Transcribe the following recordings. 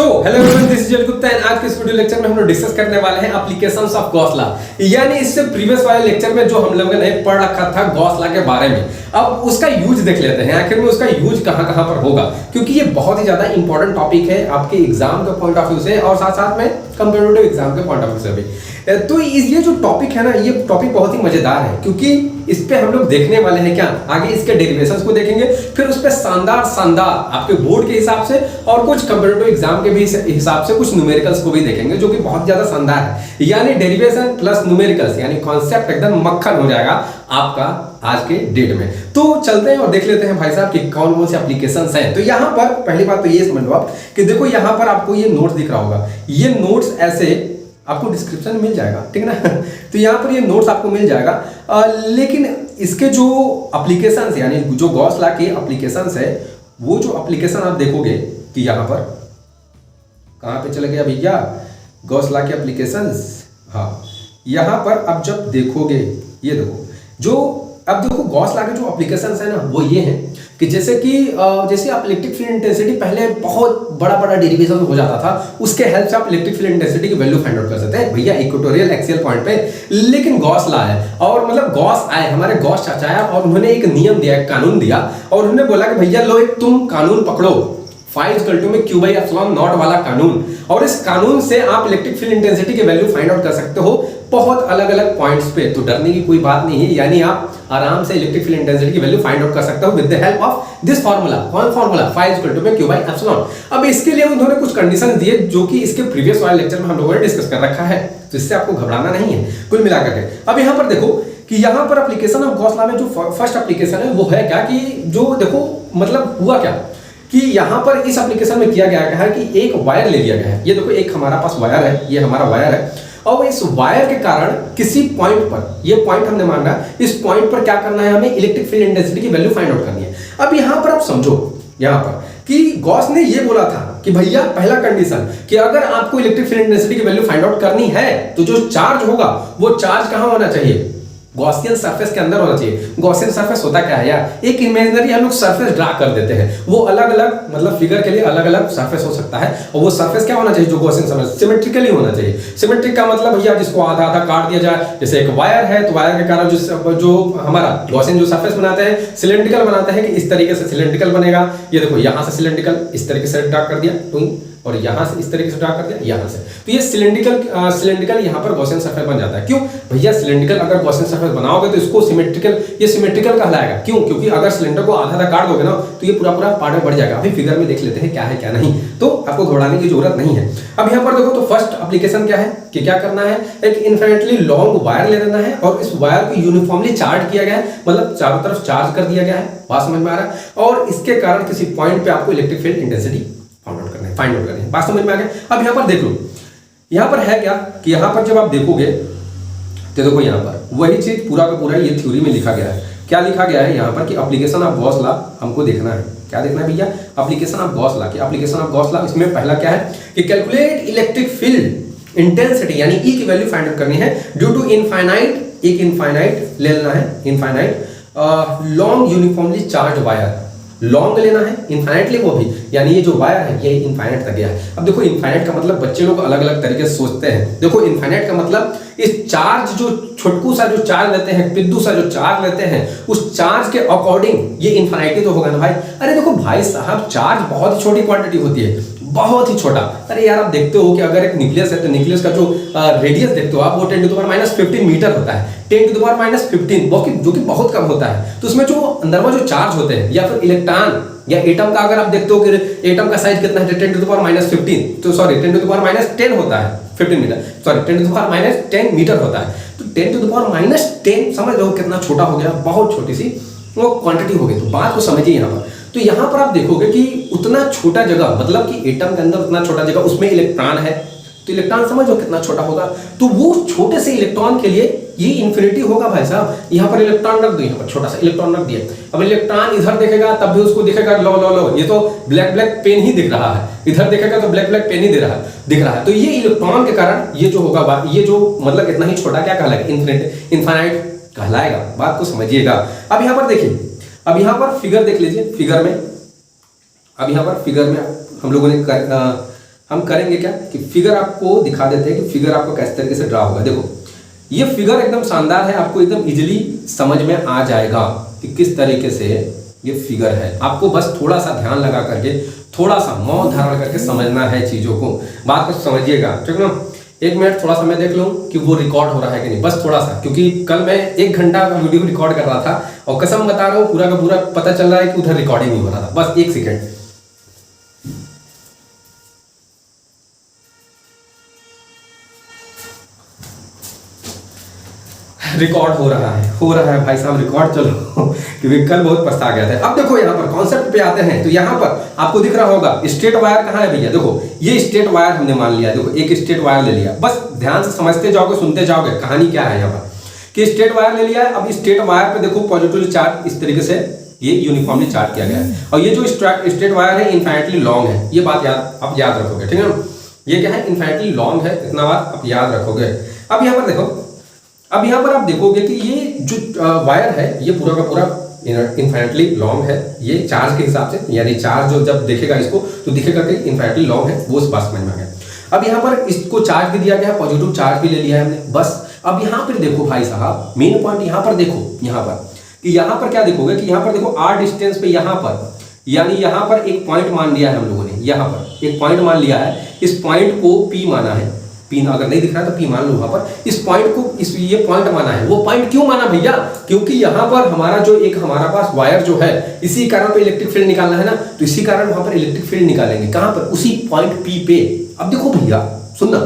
Hello everyone, this is Gupta and आज के इस वीडियो लेक्चर में हम लोग डिस्कस करने वाले हैं एप्लीकेशंस ऑफ गॉस लॉ। यानी इससे प्रीवियस वाले लेक्चर में जो हम लोगों ने पढ़ रखा था गॉस लॉ के बारे में, अब उसका यूज देख लेते हैं आखिर में उसका यूज कहां-कहां पर होगा, क्योंकि ये बहुत ही ज्यादा इंपॉर्टेंट टॉपिक है आपके एग्जाम के पॉइंट ऑफ व्यू से और साथ साथ में कंपैरेटिव एग्जाम के पॉइंट ऑफ व्यू से भी। तो ये जो टॉपिक है ना, ये टॉपिक बहुत ही मजेदार है क्योंकि इस पे हम लोग देखने वाले हैं क्या, आगे इसके डेरिवेशंस को देखेंगे, फिर उस पे शानदार आपके बोर्ड के हिसाब से और कुछ कंपैरेटिव एग्जाम के भी हिसाब से कुछ न्यूमेरिकल्स को भी देखेंगे जो कि बहुत ज्यादा शानदार है। यानी डेरिवेशन प्लस न्यूमेरिकल्स यानी कॉन्सेप्ट एकदम मक्खन हो जाएगा आपका आज के डेट में। तो चलते हैं और देख लेते हैं भाई साहब कि कौन कौन से एप्लीकेशंस हैं। तो यहाँ पर पहली बात तो ये समझ लो आप कि देखो यहाँ पर आपको ये नोट्स दिख रहा होगा, ये नोट्स ऐसे आपको डिस्क्रिप्शन में मिल जाएगा, ठीक ना। तो यहाँ पर ये नोट्स आपको मिल जाएगा, लेकिन इसके जो एप्लीकेशंस यानी जो गॉस लॉ के एप्लीकेशंस है, वो जो एप्लीकेशन आप देखोगे कि यहाँ पर कहाँ पे चले गया भैया, गॉस लॉ के एप्लीकेशंस, हाँ यहाँ पर अब जब देखोगे ये देखो जो अब देखो गॉस लॉ के जो एप्लीकेशंस है ना वो ये हैं कि जैसे आप इलेक्ट्रिक फील्ड इंटेंसिटी पहले बहुत बड़ा डेरिवेशन हो जाता था, उसके हेल्प से आप इलेक्ट्रिक फील्ड इंटेंसिटी की वैल्यू फाइंड आउट कर सकते हैं भैया इक्वेटोरियल एक्सियल पॉइंट पे। लेकिन गॉस लॉ है और मतलब गॉस आए हमारे गॉस चाचा आया और उन्होंने एक नियम दिया, एक कानून दिया और उन्होंने बोला कि भैया लो एक तुम कानून पकड़ो, फाई इक्वल टू में क्यू बाई एप्सिलॉन नॉट वाला कानून, और इस कानून से आप इलेक्ट्रिक फील्ड इंटेंसिटी की वैल्यू फाइंड आउट कर सकते हो बहुत अलग अलग पॉइंट्स पे। तो डरने की कोई बात नहीं है, यानी आप आराम से इलेक्ट्रिक फील्ड इंटेंसिटी की वैल्यू फाइंड आउट कर सकते हो with the help of this formula. कौन फार्मूला? फाई इक्वल टू में क्यू बाई एप्सिलॉन। अब इसके लिए उन्होंने कुछ कंडीशन दिए जो कि इसके प्रीवियस वाले लेक्चर में हम लोगों ने डिस्कस कर रखा है, तो इससे आपको घबराना नहीं है कुल मिलाकर के। अब यहाँ पर देखो कि यहाँ पर एप्लीकेशन ऑफ गॉस लॉ में जो फर्स्ट एप्लीकेशन है वो है क्या कि जो देखो मतलब हुआ क्या कि यहाँ पर इस एप्लीकेशन में किया गया है कि एक वायर ले लिया गया है, ये देखो एक हमारा पास वायर है, ये हमारा वायर है, और इस वायर के कारण किसी पॉइंट पर, ये पॉइंट हमने माना, इस पॉइंट पर क्या करना है, हमें इलेक्ट्रिक फील्ड इंटेंसिटी की वैल्यू फाइंड आउट करनी है। अब यहाँ पर आप समझो यहाँ पर कि गॉस ने ये बोला था कि भैया पहला कंडीशन कि अगर आपको इलेक्ट्रिक फील्ड इंटेंसिटी की वैल्यू फाइंड आउट करनी है तो जो चार्ज होगा वो चार्ज कहाँ होना चाहिए, गॉसियन सरफेस के अंदर होना चाहिए। गॉसियन सरफेस होता क्या है यार, एक इमेजिनरी हम लोग सरफेस ड्रा कर देते हैं, वो अलग अलग मतलब फिगर के लिए अलग अलग सरफेस हो सकता है, और वो सरफेस क्या होना चाहिए, जो गॉसियन सरफेस सिमेट्रिकली होना चाहिए। सिमेट्रिक का मतलब भैया जिसको आधा आधा काट दिया जाए, जैसे एक वायर है तो वायर के कारण जो हमारा गॉसियन जो सरफेस बनाते हैं सिलेंड्रिकल बनाते हैं कि इस तरीके से सिलेंड्रिकल बनेगा। ये देखो यहाँ से सिलेंड्रिकल इस तरीके से ड्रा कर दिया और यहाँ से इस तरीके से ड्रा कर दिया यहाँ से, तो ये सिलेंड्रिकल यहाँ पर गॉसियन सरफेस बन जाता है। क्यों भैया, सिलेंड्रिकल अगर गॉसियन सरफेस बनाओगे तो इसको सिमेट्रिकल, ये सिमेट्रिकल कहलाएगा। क्यों? क्योंकि अगर सिलेंडर को आधा आधा काट दोगे ना तो ये पूरा पार्ट में बढ़ जाएगा। अभी फिगर में देख लेते हैं क्या है क्या नहीं, तो आपको घबराने की जरूरत नहीं है। अब यहाँ पर देखो तो फर्स्ट एप्लीकेशन क्या है कि क्या करना है, एक इनफिनिटली लॉन्ग वायर ले लेना है और इस वायर को यूनिफॉर्मली चार्ज किया गया है, मतलब चारों तरफ चार्ज कर दिया गया है, बात समझ में आ रहा है, और इसके कारण किसी पॉइंट पे आपको electric field intensity find out करनी है, बात समझ में आ गया। अब यहाँ पर देख लो, यहाँ पर है क्या कि यहाँ पर जब आप देखोगे तो देखो यहाँ पर वही चीज पूरा का पूरा ये थ्योरी में लिखा गया है। क्या लिखा गया है यहाँ पर कि एप्लीकेशन ऑफ गॉस लॉ हमको देखना है। क्या देखना है भैया, एप्लीकेशन ऑफ गॉस लॉ की एप्लीकेशन ऑफ गॉस लॉ। इसमें पहला क्या है कि कैलकुलेट इलेक्ट्रिक फील्ड इंटेंसिटी यानी ई की वैल्यू फाइंड आउट करनी है ड्यू टू इनफाइनाइट, एक इनफाइनाइट ले लेना है, infinite long uniformly charge wire, long लेना है इनफाइनाइटली वो भी, यानी ये जो वायर है ये इनफाइनाइट तक गया है। अब देखो इनफाइनाइट का मतलब बच्चे लोग अलग अलग तरीके से सोचते हैं। देखो इनफाइनाइट का मतलब इस चार्ज जो छोटकू सा जो चार्ज लेते हैं, पिद्दू सा जो चार्ज लेते हैं, उस चार्ज के अकॉर्डिंग ये इनफाइनाइट तो होगा ना भाई। अरे देखो भाई साहब, चार्ज बहुत ही छोटी क्वांटिटी होती है, बहुत ही छोटा। अरे यार आप देखते हो कि अगर एक न्यूक्लियस है तो न्यूक्लियस का जो रेडियस देखते हो आप, वो 10 to the power minus 15 metre होता है, 10 टू द पावर माइनस 15, जो कि बहुत कम होता है। तो उसमें जो अंदर में जो चार्ज होते हैं या फिर इलेक्ट्रॉन या एटम का अगर आप देखते हो कि एटम का साइज कितना है, 10 टू द पावर माइनस 15, तो sorry 10 to the power minus 10 होता है, 15 metre, sorry 10 to the power minus 10 metre होता है। तो 10 टू द पावर माइनस 10 समझ लो कितना छोटा हो गया, बहुत छोटी सी वो क्वांटिटी हो गई। तो बात को समझिए यहाँ पर। तो यहाँ पर आप देखोगे कि उतना छोटा जगह, मतलब कि एटम के अंदर उतना छोटा जगह, उसमें इलेक्ट्रॉन है, तो इलेक्ट्रॉन समझो कितना छोटा होगा। तो वो छोटे से इलेक्ट्रॉन के लिए ये इन्फिनिटी होगा भाई साहब। यहाँ पर इलेक्ट्रॉन रख दो, यहाँ पर छोटा सा इलेक्ट्रॉन रख दिया। अब इलेक्ट्रॉन इधर देखेगा तब भी उसको दिखेगा लो, ये तो ब्लैक पेन ही दिख रहा है, इधर देखेगा तो ब्लैक पेन ही दिख रहा है। तो ये इलेक्ट्रॉन के कारण ये जो होगा, ये जो मतलब इतना ही छोटा क्या कहलाएगा, इनफाइनाइट कहलाएगा। बात को समझिएगा। अब यहाँ पर देखिए, अब यहाँ पर फिगर देख लीजिए, फिगर में अब यहाँ पर फिगर में हम लोगों ने हम करेंगे क्या कि फिगर आपको दिखा देते हैं कि फिगर आपको किस तरीके से ड्रा होगा। देखो ये फिगर एकदम शानदार है, आपको एकदम इजीली समझ में आ जाएगा कि किस तरीके से ये फिगर है। आपको बस थोड़ा सा ध्यान लगा करके, थोड़ा सा मौन धारण करके समझना है चीजों को, बात को समझिएगा, ठीक है ना। एक मिनट थोड़ा सा मैं देख लूं कि वो रिकॉर्ड हो रहा है कि नहीं, बस थोड़ा सा, क्योंकि कल मैं 1 घंटा का वीडियो रिकॉर्ड कर रहा था और कसम बता रहा हूँ पूरा का पूरा पता चल रहा है कि उधर रिकॉर्डिंग नहीं हो रहा था। बस 1 सेकेंड। रिकॉर्ड हो रहा है भाई साहब, रिकॉर्ड चलो क्योंकि कल बहुत पछता गया था। अब देखो यहाँ पर कॉन्सेप्ट पे आते हैं, तो यहाँ पर आपको दिख रहा होगा स्ट्रेट वायर कहाँ है भैया। देखो ये स्ट्रेट वायर हमने मान लिया, देखो एक स्ट्रेट वायर ले लिया, बस ध्यान से समझते जाओगे, सुनते जाओगे कहानी क्या है यहाँ पर कि स्ट्रेट वायर ले लिया है। अब स्ट्रेट वायर पे देखो पॉजिटिव चार्ज इस तरीके से ये यूनिफॉर्मली चार्ज किया गया है, और ये जो स्ट्रेट वायर है इनफाइनाइटली लॉन्ग है, ये बात आप याद रखोगे, ठीक है ना। ये क्या है, इनफाइनाइटली लॉन्ग है, इतना बात आप याद रखोगे। अब यहाँ पर देखो, अब यहाँ पर आप देखोगे कि ये जो वायर है ये पूरा का पूरा इनफाइनाइटली लॉन्ग है, ये चार्ज के हिसाब से, यानी चार्ज जो जब देखेगा इसको तो दिखेगा कि इनफाइनाइटली लॉन्ग है, वो इस बात समझ में आ गया। अब यहाँ पर इसको चार्ज भी दिया गया है, पॉजिटिव चार्ज भी ले लिया है हमने, बस। अब यहाँ पर देखो भाई साहब, मेन पॉइंट यहाँ पर देखो, यहाँ पर कि यहाँ पर क्या देखोगे कि यहाँ पर देखो r डिस्टेंस पे यहाँ पर, यानी यहाँ पर एक पॉइंट मान लिया है हम लोगों ने, यहाँ पर एक पॉइंट मान लिया है, इस पॉइंट को P माना है, P अगर नहीं दिख रहा है तो P मान लो, वहां पर इस पॉइंट को ये पॉइंट माना है। वो पॉइंट क्यों माना भैया, क्योंकि यहाँ पर हमारा जो एक हमारा पास वायर जो है, इसी कारण पे इलेक्ट्रिक फील्ड निकालना है ना, तो इसी कारण वहां पर इलेक्ट्रिक फील्ड निकालेंगे, कहां पर, उसी पॉइंट P पे। अब देखो भैया सुनना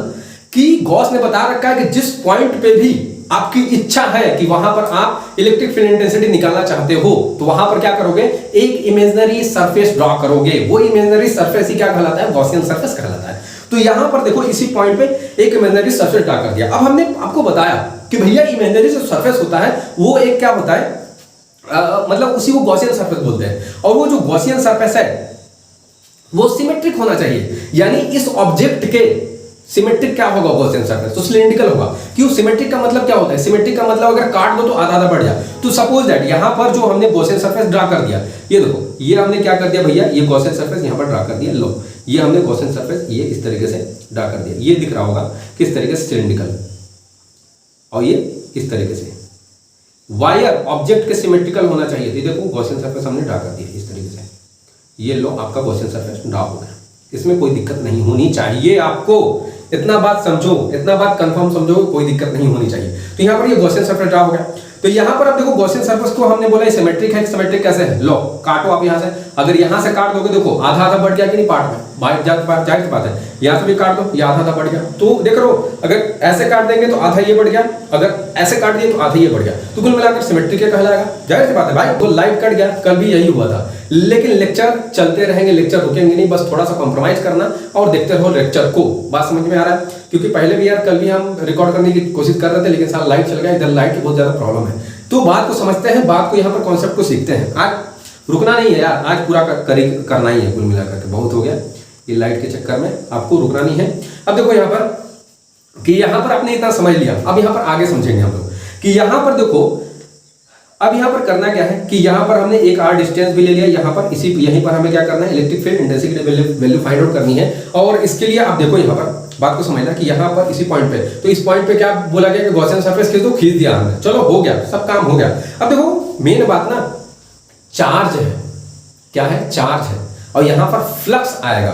कि गॉस ने बता रखा है कि जिस पॉइंट पे भी आपकी इच्छा है कि वहां पर आप इलेक्ट्रिक फील्ड इंटेंसिटी निकालना चाहते हो, तो वहां पर क्या करोगे, एक इमेजिनरी सरफेस ड्रॉ करोगे। वो इमेजिनरी सरफेस ही क्या कहलाता है, गॉसियन सरफेस कहलाता है। तो यहां पर देखो इसी पॉइंट पे एक इमेजिनरी सरफेस ड्रॉ कर दिया। अब हमने आपको बताया कि भैया इमेजिनरी जो सरफेस होता है वो एक क्या होता है, मतलब उसी को गॉसियन सरफेस बोलते हैं, और वो जो गॉसियन सरफेस है वो सिमेट्रिक होना चाहिए, यानी इस ऑब्जेक्ट के सिमेट्रिक क्या होगा, गॉसियन सरफेस तो सिलिंड्रिकल होगा। क्यों, सिमेट्रिक का मतलब क्या होता है, सिमेट्रिक का मतलब अगर काट दो तो आधा आधा बढ़ जाए। तो सपोज दैट यहां पर जो हमने गॉसियन सरफेस ड्रा कर दिया, ये देखो ये हमने क्या कर दिया भैया, ये गॉसियन सरफेस यहां पर ड्रा कर दिया, लो ये हमने गॉसियन सरफेस ये इस तरीके से ड्रा कर दिया, ये दिख रहा होगा किस तरीके से, सिलिंड्रिकल, और ये इस तरीके से। वायर ऑब्जेक्ट के सिमेट्रिकल होना चाहिए, तो देखो गॉसियन सरफेस हमने ड्रा कर दिया इस तरीके से, ये लो आपका गॉसियन सरफेस ड्रा हो गया, इसमें कोई दिक्कत नहीं होनी चाहिए। आपको इतना बात समझो, इतना बात कंफर्म समझो, कोई दिक्कत नहीं होनी चाहिए। तो यहाँ पर ये गॉसियन सरफेस ड्रा हो गया। तो यहाँ पर आप देखो गॉसियन सरफेस को हमने बोला सिमेट्रिक है, सिमेट्रिक कैसे है, लो काटो आप यहाँ से, अगर यहाँ से काट दोगे देखो आधा आधा बढ़ गया कि नहीं पार्ट में, जाहिर सी बात है, यहाँ से भी काट दो, ये आधा आधा बढ़ गया। तो देख रहे हो, अगर ऐसे काट देंगे तो आधा ये बढ़ गया, अगर ऐसे काट दिए तो आधा ये बढ़ गया, तो कुल मिलाकर सिमेट्रिक कहलाएगा। जाहिर सी बात है भाई, वो लाइट कट गया, कल भी यही हुआ था। लेकिन लेक्चर चलते रहेंगे, लेक्चर रुकेंगे नहीं, बस थोड़ा सा कॉम्प्रोमाइज करना और देखते रहो लेक्चर को, बात समझ में आ रहा है। क्योंकि पहले भी यार कल भी हम रिकॉर्ड करने की कोशिश कर रहे थे, लेकिन सारा लाइट चल गया, इधर लाइट की बहुत ज्यादा प्रॉब्लम है। तो बात को समझते हैं, बात को यहाँ पर कॉन्सेप्ट को सीखते हैं। आज रुकना नहीं है यार, आज पूरा करना ही है, कुल मिलाकर के बहुत हो गया ये लाइट के चक्कर में, आपको रुकना नहीं है। अब देखो यहाँ पर कि यहाँ पर आपने इतना समझ लिया, अब यहाँ पर आगे समझेंगे हम लोग कि यहाँ पर देखो, अब यहाँ पर करना क्या है कि यहाँ पर हमने एक r डिस्टेंस भी ले लिया, यहाँ पर इसी यहीं पर हमें क्या करना है, electric field intensity value find out करनी है। और इसके लिए आप देखो यहाँ पर बात को समझना कि यहाँ पर इसी पॉइंट पे, तो इस पॉइंट पे क्या बोला गया कि गॉसियन सरफेस खींच दो, खींच दिया हमने, चलो हो गया, सब काम हो गया। अब देखो मेन बात ना, चार्ज है, क्या है, चार्ज है, और यहाँ पर फ्लक्स आएगा,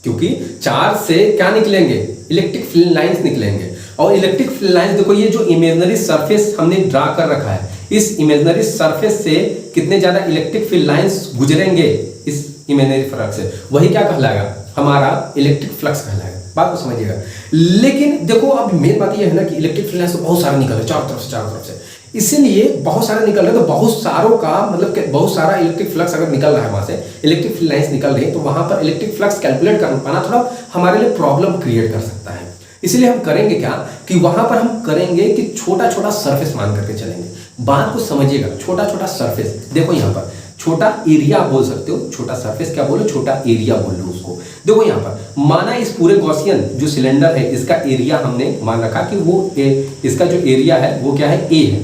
क्योंकि चार्ज से क्या निकलेंगे, इलेक्ट्रिक फील्ड लाइंस निकलेंगे। और इलेक्ट्रिक फील्ड लाइंस देखो, ये जो इमेजिनरी सरफेस हमने ड्रा कर रखा है, इस इमेजिनरी सरफेस से कितने ज्यादा इलेक्ट्रिक फील्ड लाइंस गुजरेंगे इस इमेजिनरी फ्लक्स से, वही क्या कहलाएगा, हमारा इलेक्ट्रिक फ्लक्स कहलाएगा। बात को समझिएगा। लेकिन देखो अब मेन बात ये है ना कि इलेक्ट्रिक फील्ड लाइंस तो बहुत सारे निकल रहे चारों तरफ से, इसीलिए बहुत सारे निकल रहे हैं, तो बहुत सारों का मतलब कि बहुत सारा इलेक्ट्रिक फ्लक्स अगर निकल रहा है, वहां से इलेक्ट्रिक फील्ड लाइंस निकल रही है, तो वहां पर इलेक्ट्रिक फ्लक्स कैलकुलेट कर पाना थोड़ा हमारे लिए प्रॉब्लम क्रिएट कर सकता है। इसलिए हम करेंगे क्या कि वहां पर हम करेंगे कि छोटा छोटा सरफेस मान करके चलेंगे। बात को समझिएगा, छोटा छोटा सरफेस, देखो यहाँ पर छोटा एरिया बोल सकते हो, छोटा सरफेस क्या बोलो, छोटा एरिया बोल लो उसको। देखो यहाँ पर माना इस पूरे गॉसियन जो सिलेंडर है, इसका एरिया हमने मान रखा कि वो इसका जो एरिया है वो क्या है, ए है।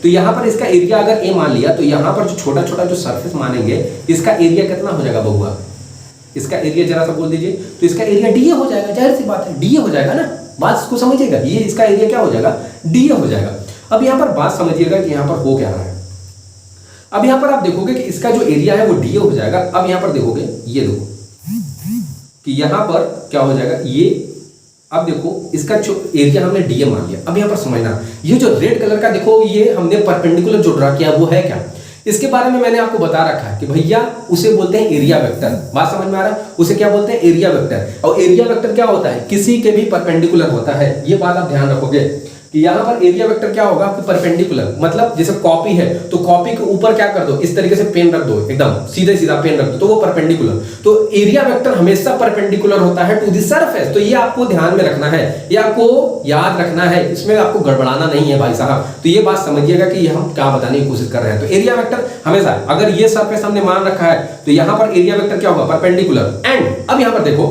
तो यहाँ पर इसका एरिया अगर ए मान लिया, तो यहाँ पर जो छोटा छोटा जो सरफेस मानेंगे, इसका एरिया कितना हो जाएगा बबुआ, इसका एरिया जरा सा बोल दीजिए, तो इसका एरिया डीए हो जाएगा, जाहिर सी बात है डीए हो जाएगा ना, बात इसको समझिएगा, ये इसका एरिया क्या हो जाएगा, डीए हो जाएगा। अब यहाँ पर बात समझिएगा कि यहाँ पर हो क्या रहा है। अब यहाँ पर आप देखोगे कि इसका जो एरिया है वो डीए हो जाएगा। अब यहाँ पर देखोगे, ये देखो कि यहाँ पर क्या हो जाएगा, ये अब देखो इसका जो एरिया हमने डीए मान लिया। अब यहाँ पर समझना, ये जो रेड कलर का देखो, ये हमने परपेंडिकुलर जो ड्रा किया वो है क्या, इसके बारे में मैंने आपको बता रखा है कि भैया उसे बोलते हैं एरिया वेक्टर। बात समझ में आ रहा है, उसे क्या बोलते हैं, एरिया वेक्टर। और एरिया वेक्टर क्या होता है, किसी के भी परपेंडिकुलर होता है, ये बात आप ध्यान रखोगे कि यहाँ पर एरिया वेक्टर क्या होगा, परपेंडिकुलर, मतलब जैसे कॉपी है तो कॉपी के ऊपर क्या कर दो, इस तरीके से पेन रख दो, एकदम सीधे सीधा पेन रख दो, तो वो परपेंडिकुलर। तो एरिया वेक्टर हमेशा परपेंडिकुलर होता है टू द सरफेस। तो ये आपको ध्यान में रखना है, ये आपको याद रखना है, इसमें आपको गड़बड़ाना नहीं है भाई साहब। तो ये बात समझिएगा कि हम क्या बताने की कोशिश कर रहे हैं। तो एरिया वेक्टर हमेशा, अगर ये सरफेस हमने मान रखा है तो यहाँ पर एरिया वेक्टर क्या होगा, परपेंडिकुलर। एंड अब यहाँ पर देखो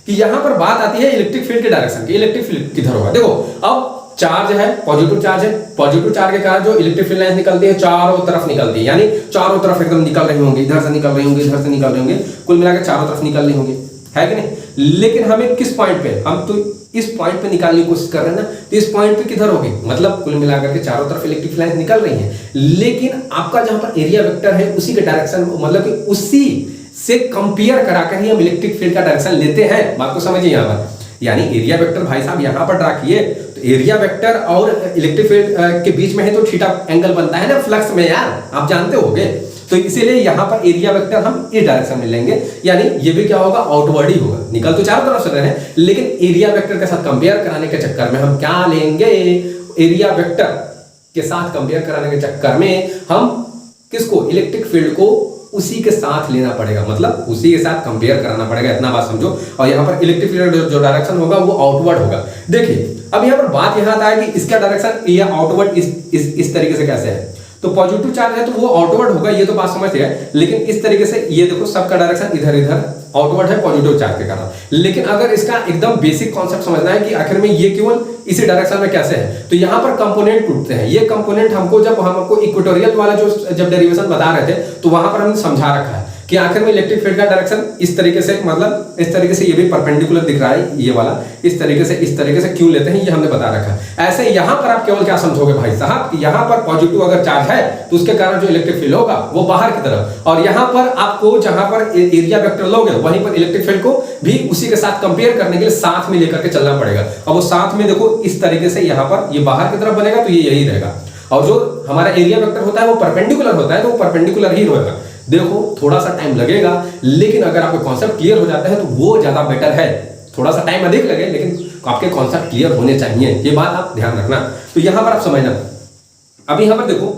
कि यहाँ पर बात आती है इलेक्ट्रिक फील्ड के डायरेक्शन की। इलेक्ट्रिक फील्ड किधर होगा, देखो अब चार्ज है, पॉजिटिव चार्ज है, पॉजिटिव चार्ज के कारण जो इलेक्ट्रिक फील्ड लाइंस निकलती है चारों तरफ निकलती है, यानी चारों तरफ एकदम निकल रही होंगी, इधर से निकल रही होंगी, इधर से निकल रही होंगी, कुल मिलाकर चारों तरफ निकल रही होंगी, है कि नहीं। लेकिन हमें किस पॉइंट पे, हम तो इस पॉइंट पे निकालने की कोशिश कर रहे हैं ना, तो इस पॉइंट पे किधर होगी, मतलब कुल मिलाकर के चारों तरफ इलेक्ट्रिक लाइंस निकल रही हैं, लेकिन आपका जहां पर एरिया वेक्टर है उसी के डायरेक्शन, मतलब कि उसी से कंपेयर कराकर ही हम इलेक्ट्रिक फील्ड का डायरेक्शन लेते हैं। बात को समझिए यहाँ पर, यानी एरिया वेक्टर भाई साहब यहाँ पर ड्रा किए, तो एरिया वेक्टर और इलेक्ट्रिक फील्ड के बीच में है तो थीटा एंगल बनता है ना फ्लक्स में, यार आप जानते होंगे। तो इसीलिए यहाँ पर एरिया वेक्टर हम इस डायरेक्शन में लेंगे, यानी ये भी क्या होगा, आउटवर्ड ही होगा, निकल तो चारों तरफ से रहे हैं, लेकिन एरिया वेक्टर के साथ कंपेयर कराने के चक्कर में हम क्या लेंगे, एरिया वेक्टर के साथ कंपेयर कराने के चक्कर में हम किसको, इलेक्ट्रिक फील्ड को उसी के साथ लेना पड़ेगा, मतलब उसी के साथ कंपेयर कराना पड़ेगा, इतना बात समझो। और यहाँ पर इलेक्ट्रिक फील्ड जो डायरेक्शन होगा वो आउटवर्ड होगा। देखिए अब यहाँ पर बात यहाँ आता है कि इसका डायरेक्शन ये आउटवर्ड इस तरीके से कैसे है, तो पॉजिटिव चार्ज है तो वो आउटवर्ड होगा, ये तो बात समझते हैं। लेकिन इस तरीके से ये देखो सबका डायरेक्शन इधर इधर आउटवर्ड है पॉजिटिव चार्ज के कारण। लेकिन अगर इसका एकदम बेसिक कॉन्सेप्ट समझना है कि आखिर में ये केवल इसी डायरेक्शन में कैसे है, तो यहाँ पर कंपोनेंट टूटते हैं। ये कंपोनेंट हमको जब हम आपको इक्वेटोरियल वाला जो जब डेरिवेशन बता रहे थे तो वहां पर हमने समझा रखा है कि आखिर में इलेक्ट्रिक फील्ड का डायरेक्शन इस तरीके से, मतलब इस तरीके से ये भी परपेंडिकुलर दिख रहा है, ये वाला इस तरीके से क्यों लेते हैं ये हमने बता रखा है। ऐसे यहाँ पर आप केवल क्या समझोगे भाई साहब कि यहाँ पर पॉजिटिव अगर चार्ज है तो उसके कारण जो इलेक्ट्रिक फील्ड होगा वो बाहर की तरफ, और यहाँ पर आपको जहां पर एरिया वेक्टर लोगे वहीं पर इलेक्ट्रिक फील्ड को भी उसी के साथ कंपेयर करने के लिए साथ में लेकर के चलना पड़ेगा। और वो साथ में देखो इस तरीके से यहाँ पर ये बाहर की तरफ बनेगा तो ये यही रहेगा, और जो हमारा एरिया वेक्टर होता है वो परपेंडिकुलर होता है तो वो परपेंडिकुलर ही रहेगा। देखो थोड़ा सा टाइम लगेगा, लेकिन अगर आपके कॉन्सेप्ट क्लियर हो जाता है तो वो ज्यादा बेटर है। थोड़ा सा टाइम अधिक लगे लेकिन आपके कॉन्सेप्ट क्लियर होने चाहिए, ये बात आप ध्यान रखना। तो यहां पर आप समझना, अब यहां पर देखो,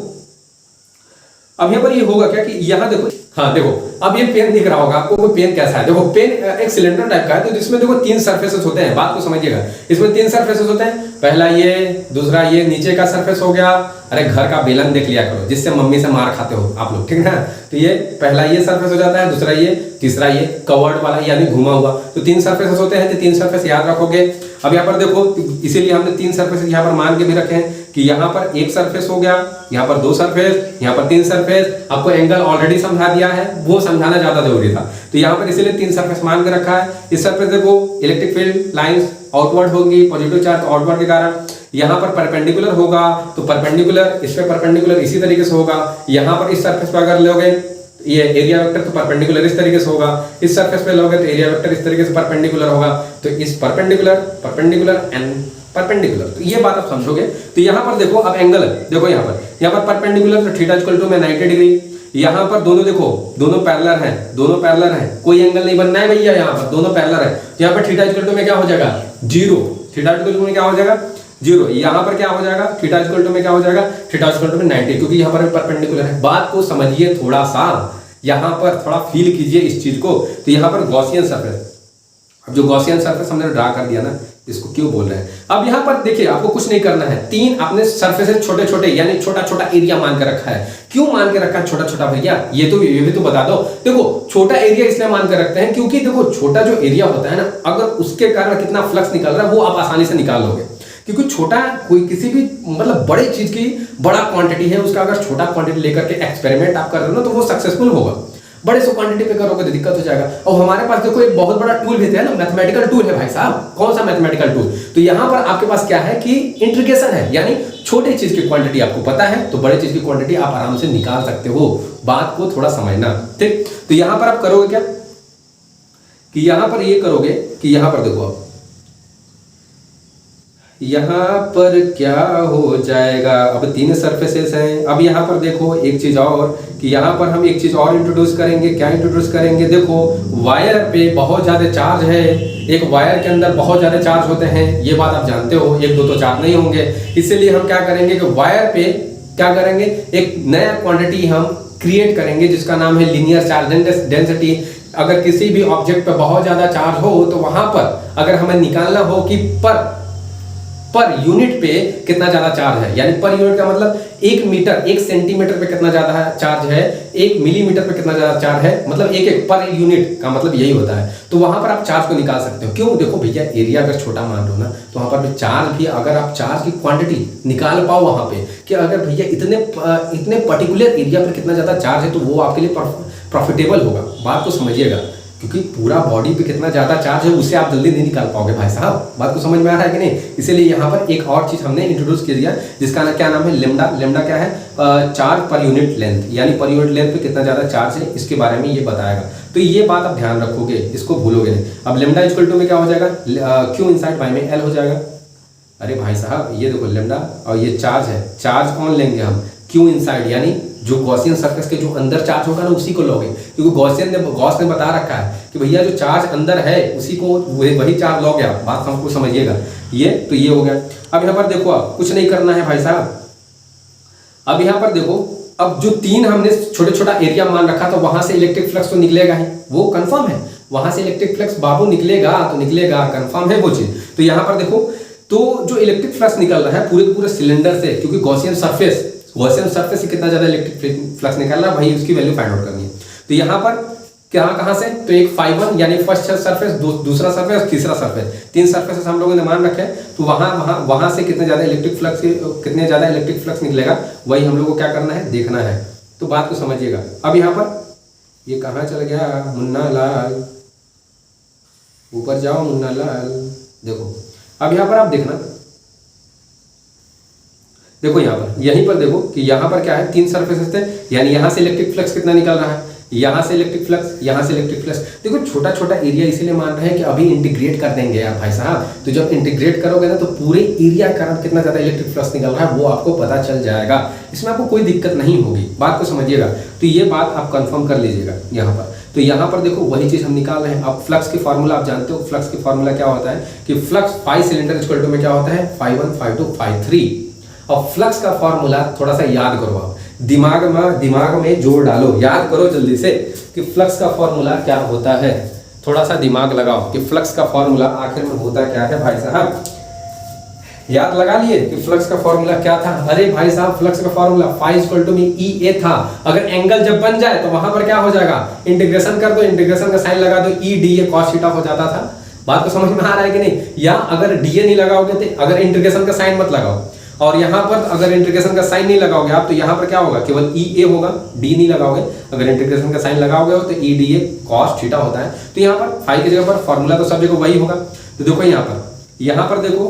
अब यहां पर ये होगा क्या कि यहां देखो, हाँ देखो अब ये पेन दिख रहा होगा आपको, वो पेन कैसा है, देखो पेन एक सिलेंडर टाइप का है, तो जिसमें देखो 3 सरफेसेस होते हैं, बात को समझिएगा। इसमें 3 सरफेसेस होते हैं, पहला ये, दूसरा ये नीचे का सरफेस हो गया, अरे घर का बेलन देख लिया करो जिससे मम्मी से मार खाते हो आप लोग, ठीक है। तो ये पहला ये सरफेस हो जाता है, दूसरा ये, तीसरा ये कवर्ड वाला यानी घुमा हुआ। तो 3 सरफेसेस होते हैं, तो 3 सरफेस याद रखोगे। अब यहाँ पर देखो, इसीलिए हमने 3 सरफेस यहाँ पर मान के भी रखे हैं कि यहाँ पर 1 सरफेस हो गया, यहाँ पर 2 सरफेस, यहाँ पर 3 सरफेस। आपको एंगल ऑलरेडी समझा दिया है, वो समझाना ज्यादा जरूरी था, तो यहाँ पर इसीलिए 3 सरफेस मान के रखा है। इस सरफेस देखो इलेक्ट्रिक फील्ड लाइंस आउटवर्ड होगी, पॉजिटिव चार्ज आउटवर्ड के कारण। यहाँ पर परपेंडिकुलर होगा तो परपेंडिकुलर इस पे परपेंडिकुलर इसी तरीके से होगा। यहाँ पर इस सरफेस पर अगर लोगे ये एरिया वेक्टर तो परपेंडिकुलर इस तरीके से होगा, इस सरफेस पे लोगे तो एरिया वेक्टर इस तरीके से परपेंडिकुलर होगा। तो इस परपेंडिकुलर एंड परपेंडिकुलर, तो ये बात आप समझोगे। तो यहाँ पर देखो अब एंगल है, देखो यहाँ पर परपेंडिकुलर तो थीटा इक्वल टू में 90 डिग्री। यहाँ पर दोनों देखो, दोनों पैरेलल हैं, कोई एंगल नहीं बनना है भैया, यहाँ पर दोनों पैरेलल है। यहाँ पर थीटा इक्वल टू में क्या हो जाएगा, 0, थीटा इक्वल टू में क्या हो जाएगा 0। यहाँ पर क्या हो जाएगा, थीटा इक्वल टू में क्या हो जाएगा, थीटा इक्वल टू में 90, क्योंकि यहाँ पर परपेंडिकुलर है। बात को समझिए थोड़ा सा, यहाँ पर थोड़ा फील कीजिए इस चीज को। तो यहाँ पर गॉसियन सरफेस, अब जो गॉसियन सरफेस हमने ड्रा कर दिया ना, इसको क्यों बोल रहे हैं। अब यहाँ पर देखिए आपको कुछ नहीं करना है, 3 अपने सरफेसेस छोटे छोटे यानी छोटा छोटा एरिया मान के रखा है। क्यों मान के रखा है छोटा छोटा भैया, ये भी तो बता दो। देखो छोटा एरिया इसलिए मान के रखते हैं क्योंकि देखो छोटा जो एरिया होता है ना, अगर उसके कारण कितना फ्लक्स निकल रहा है वो आप आसानी से निकाल लोगे। क्योंकि छोटा कोई किसी भी मतलब बड़े चीज की बड़ा क्वांटिटी है, उसका अगर छोटा क्वांटिटी लेकर के एक्सपेरिमेंट आप कर रहे हो ना तो वो सक्सेसफुल होगा। बड़े से क्वांटिटी पे करोगे तो दिक्कत हो जाएगा। और हमारे पास देखो एक बहुत बड़ा टूल भी है ना, मैथमेटिकल टूल है भाई साहब। कौन सा मैथमेटिकल टूल? तो यहाँ पर आपके पास क्या है कि इंटीग्रेशन है, यानी छोटे चीज की क्वांटिटी आपको पता है तो बड़े चीज की क्वांटिटी आप आराम से निकाल सकते हो। बात को थोड़ा समझना, ठीक। तो यहां पर आप करोगे क्या कि यहां पर ये करोगे कि यहां पर देखो, आप यहां पर क्या हो जाएगा, अब 3 सरफेसेस हैं। अब यहां पर देखो एक चीज और कि यहां पर हम एक चीज और इंट्रोड्यूस करेंगे। क्या इंट्रोड्यूस करेंगे? देखो वायर पे बहुत ज्यादा चार्ज है, एक वायर के अंदर बहुत ज्यादा चार्ज होते हैं, ये बात आप जानते हो, एक दो तो चार्ज नहीं होंगे। इसलिए हम क्या करेंगे कि वायर पे क्या करेंगे, एक नया क्वांटिटी हम क्रिएट करेंगे जिसका नाम है लीनियर चार्ज डेंसिटी। अगर किसी भी ऑब्जेक्ट पे बहुत ज्यादा चार्ज हो तो वहां पर अगर हमें निकालना हो कि पर यूनिट पे कितना ज्यादा चार्ज है, यानी पर यूनिट का मतलब 1 मीटर 1 सेंटीमीटर पे कितना ज्यादा चार्ज है, 1 मिलीमीटर पे कितना ज्यादा चार्ज है, मतलब एक पर यूनिट का मतलब यही होता है। तो वहां पर आप चार्ज को निकाल सकते हो। क्यों? देखो भैया एरिया अगर छोटा मान लो ना तो वहां पर भी चार्ज भी, अगर आप चार्ज की क्वांटिटी निकाल पाओ वहां पे कि अगर भैया इतने पर्टिकुलर एरिया पर कितना ज्यादा चार्ज है तो वो आपके लिए प्रॉफिटेबल होगा। बात को समझिएगा, क्योंकि पूरा बॉडी पे कितना ज्यादा चार्ज है उसे आप जल्दी नहीं निकाल पाओगे भाई साहब। बात को समझ में आ रहा है कि नहीं? इसीलिए यहाँ पर एक और चीज हमने इंट्रोड्यूस कर दिया जिसका क्या नाम है, लेमडा। लेमडा क्या है? चार्ज पर यूनिट लेंथ, यानी पर यूनिट लेंथ पे कितना ज्यादा चार्ज है इसके बारे में ये बताएगा। तो ये बात आप ध्यान रखोगे, इसको भूलोगे नहीं। अब लेमडा इक्वल टू में क्या हो जाएगा, क्यू इनसाइड बाय में एल हो जाएगा। अरे भाई साहब ये देखो लेमडा और ये चार्ज है, चार्ज कौन लेंगे हम, क्यू इनसाइड, यानी जो गॉसियन सर्फेस के जो अंदर चार्ज होगा ना उसी को लोगे, क्योंकि गॉस ने बता रखा है कि भैया जो चार्ज अंदर है उसी को वही चार्ज लोगे आप। बात हमको समझिएगा। ये तो ये हो गया। अब यहाँ पर देखो आप कुछ नहीं करना है भाई साहब। अब यहाँ पर देखो, अब जो 3 हमने छोटा एरिया मान रखा था वहां से इलेक्ट्रिक फ्लक्स तो निकलेगा ही, वो कंफर्म है। वहां से इलेक्ट्रिक फ्लक्स बाबू निकलेगा तो निकलेगा, कंफर्म है वो चीज। तो यहाँ पर देखो, तो जो इलेक्ट्रिक फ्लक्स निकल रहा है पूरे सिलेंडर से, क्योंकि गॉसियन सरफेस से कितना ज्यादा इलेक्ट्रिक फ्लक्स निकल रहा है भाई उसकी वैल्यू फाइंड आउट करनी है। तो यहाँ पर कहां से, तो एक φ1 यानी फर्स्ट सरफेस, दूसरा सरफेस, तीसरा सरफेस, 3 सरफेसेस हम लोगों ने मान रखे हैं। तो वहां से कितने ज्यादा इलेक्ट्रिक फ्लक्स निकलेगा वही हम लोग को क्या करना है, देखना है। तो बात को समझिएगा। अब यहाँ पर ये कहाँ चल गया मुन्ना लाल, ऊपर जाओ मुन्ना लाल। देखो अब यहाँ पर आप देखना, देखो यहाँ पर यहीं पर देखो कि यहाँ पर क्या है, 3 सरफेसेस थे, यानी यहाँ से इलेक्ट्रिक फ्लक्स कितना निकल रहा है, यहाँ से इलेक्ट्रिक फ्लक्स, यहाँ से इलेक्ट्रिक फ्लक्स। देखो छोटा एरिया इसीलिए मान रहे हैं कि अभी इंटीग्रेट कर देंगे यार भाई साहब। तो जब इंटीग्रेट करोगे ना तो पूरे एरिया के कारण कितना ज्यादा इलेक्ट्रिक फ्लक्स निकल रहा है वो आपको पता चल जाएगा। इसमें आपको कोई दिक्कत नहीं होगी। बात को समझिएगा। तो ये बात आप कंफर्म कर लीजिएगा यहाँ पर। तो यहाँ पर देखो वही चीज हम निकाल रहे हैं। अब फ्लक्स की फॉर्मूला आप जानते हो, फ्लक्स की फॉर्मूला क्या होता है कि flux phi cylinder equal to में क्या होता है, φ1 φ2 φ3। और फ्लक्स का फॉर्मूला थोड़ा सा याद करो आप, दिमाग में जोर डालो, याद करो जल्दी से कि फ्लक्स का फॉर्मूला क्या होता है। थोड़ा सा दिमाग लगाओ कि फ्लक्स का फॉर्मूला आखिर में होता क्या है भाई साहब। याद लगा लिए कि फ्लक्स का फॉर्मूला क्या था? अरे भाई साहब फ्लक्स का फॉर्मूला फाई इक्वल टू में EA था। अगर एंगल जब बन जाए तो वहां पर क्या हो जाएगा, इंटीग्रेशन कर दो, इंटीग्रेशन का साइन लगा दो, EDA cos थीटा हो जाता था। बात को समझ में आ रहा है कि नहीं? या अगर DA नहीं लगाओगे तो अगर इंटीग्रेशन का साइन मत लगाओ, और यहाँ पर अगर इंटीग्रेशन का साइन नहीं लगाओगे आप तो यहाँ पर क्या होगा, केवल EA होगा, D नहीं लगाओगे। अगर इंटीग्रेशन का साइन लगाओगे हो तो EDA cos थीटा होता है। तो यहाँ पर फाई की जगह पर फॉर्मूला तो सब जगह वही होगा। तो देखो यहाँ पर देखो,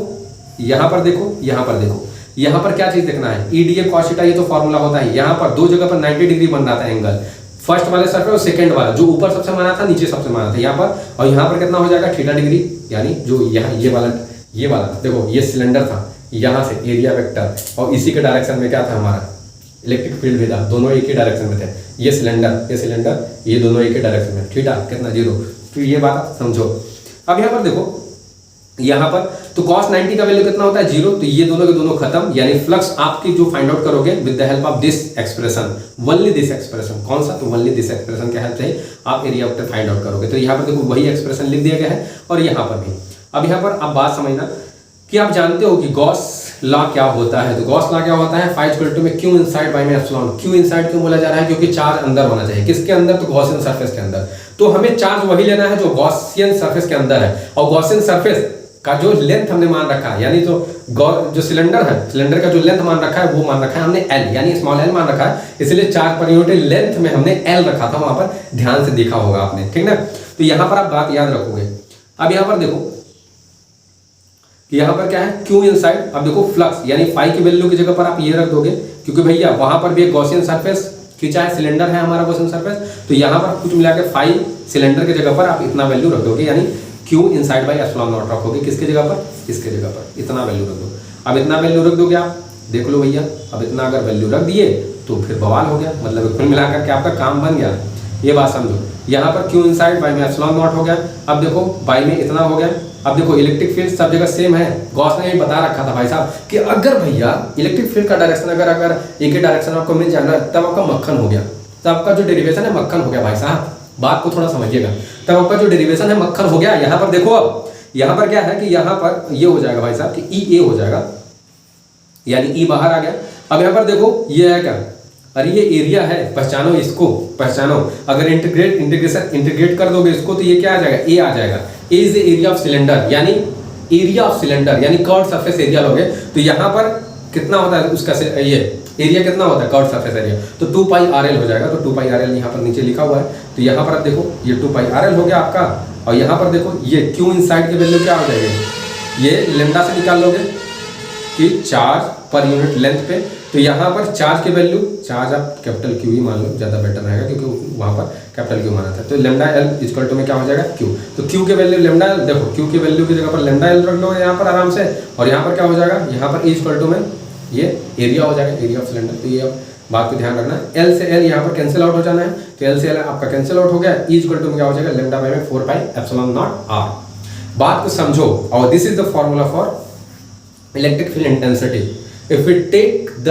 यहाँ पर देखो, यहाँ पर देखो, यहाँ पर क्या चीज देखना है, EDA cos थीटा, ये तो फॉर्मूला होता है। यहाँ पर 2 जगह पर 90 डिग्री बन रहा था एंगल, फर्स्ट वाले सरफेस और सेकंड वाला, जो ऊपर सबसे माना था नीचे सबसे माना था यहाँ पर। और यहाँ पर कितना हो जाएगा, थीटा डिग्री, यानी जो यहाँ ये वाला देखो ये सिलेंडर था, यहाँ से एरिया वेक्टर, और इसी के डायरेक्शन में क्या था हमारा इलेक्ट्रिक फील्ड भी था, दोनों एक ही डायरेक्शन में थे। ये सिलेंडर ये दोनों एक ही डायरेक्शन में, थीटा कितना 0। तो ये बात समझो। अब यहाँ पर देखो, यहाँ पर तो cos 90 का वैल्यू कितना होता है, 0। तो ये दोनों के दोनों खत्म, यानी फ्लक्स आपकी जो फाइंड आउट करोगे with the help of this expression, only this expression. कौन सा, तो ओनली दिस एक्सप्रेशन के हेल्प से आप एरिया वेक्टर फाइंड आउट करोगे। तो यहाँ पर देखो वही एक्सप्रेशन लिख दिया गया है, और यहाँ पर भी। अब यहाँ पर आप बात समझना कि आप जानते हो कि गॉस लॉ क्या होता है। तो गॉस लॉ क्या होता है, फाई इक्वल टू में क्यू इनसाइड बाय में एप्सिलॉन। क्यू इनसाइड क्यों बोला जा रहा है, क्योंकि चार्ज अंदर होना चाहिए। किसके अंदर, तो गॉसियन सरफेस के अंदर। तो हमें चार्ज वही लेना है जो गॉसियन सरफेस के अंदर है, और गॉसियन सरफेस का जो लेंथ हमने मान रखा है, यानी जो सिलेंडर है, सिलेंडर का जो लेंथ मान रखा है वो मान रखा है हमने एल, यानी स्मॉल एल मान रखा है, इसलिए चार्ज पर यूनिट लेंथ में हमने एल रखा था, वहां पर ध्यान से देखा होगा आपने, ठीक ना। तो यहां पर आप बात याद रखोगे। अब यहां पर देखो कि यहां पर क्या है, क्यू इनसाइड। अब देखो फ्लक्स यानी फाई की वैल्यू की जगह पर आप ये रख दोगे, क्योंकि भैया वहां पर भी एक गॉसियन सरफेस खींचा है, सिलेंडर है हमारा गॉसियन सरफेस, तो यहां पर कुछ मिला के फाई सिलेंडर की जगह पर आप इतना वैल्यू रख दोगे, यानी Q inside by epsilon not रखोगे। किसके जगह पर, इसके जगह पर इतना वैल्यू रख दो। अब इतना वैल्यू रख दोगे आप, देख लो भैया, अब इतना अगर वैल्यू रख दिए तो फिर बवाल हो गया, मतलब कुल मिलाकर के आपका काम बन गया। ये बात समझो, यहाँ पर क्यू इनसाइड बाई में एप्सिलॉन नॉट हो गया। अब देखो बाई में इतना हो गया। अब देखो इलेक्ट्रिक फील्ड सब जगह सेम है, गॉस ने ये बता रखा था भाई साहब कि अगर भैया इलेक्ट्रिक फील्ड का डायरेक्शन अगर एक ही डायरेक्शन आपको मिल जाए ना, तब आपका मक्खन हो गया, तब आपका जो डेरिवेशन है मक्खन हो गया भाई साहब, बात को थोड़ा समझिएगा। तब आपका जो डेरिवेशन है मक्खन हो गया। यहाँ पर देखो, अब यहाँ पर क्या है कि यहाँ पर ये हो जाएगा भाई साहब कि ई ए हो जाएगा, यानी ई बाहर आ गया। अब यहाँ पर देखो ये है क्या, अरे ये एरिया है, पहचानो इसको, पहचानो। अगर इंटीग्रेट कर दोगे इसको तो ये क्या आ जाएगा, ए आ जाएगा। A is the area of cylinder, यानी एरिया ऑफ सिलेंडर, यानी कर्व्ड सरफेस एरिया लोगे तो यहाँ पर कितना होता है उसका, ये एरिया कितना होता है कर्व्ड सरफेस एरिया, तो 2 पाई RL हो जाएगा। तो 2 पाई RL यहाँ पर नीचे लिखा हुआ है, तो यहाँ पर आप देखो ये 2 पाई RL हो गया आपका। और यहाँ पर देखो ये क्यू इनसाइड की वैल्यू क्या हो जाएगी, ये लेमडा से निकाल लोगे कि चार्ज पर यूनिट लेंथ पे। तो यहाँ पर चार्ज की वैल्यू, चार्ज आप कैपिटल क्यू ही मान लो, ज़्यादा बेटर रहेगा क्योंकि वहाँ पर कैपिटल क्यू माना था। तो लेमडा एल इक्वल टू में क्या हो जाएगा, क्यू। तो क्यू के वैल्यू लेमडा एल, देखो क्यू की वैल्यू की जगह पर लेमडा एल रख लो यहाँ पर आराम से। और यहाँ पर क्या हो जाएगा, यहाँ पर इक्वल टू में ये एरिया हो जाएगा, एरिया ऑफ सिलेंडर। तो ये बात को ध्यान रखना, एल से एल यहाँ पर कैंसिल आउट हो जाना है, तो एल से एल आपका कैंसिल आउट हो गया। इक्वल टू में क्या हो जाएगा, लेमडा बाई में 4 पाई एप्सिलॉन नॉट आर। बात को समझो, और this is the formula for electric field intensity. If we take the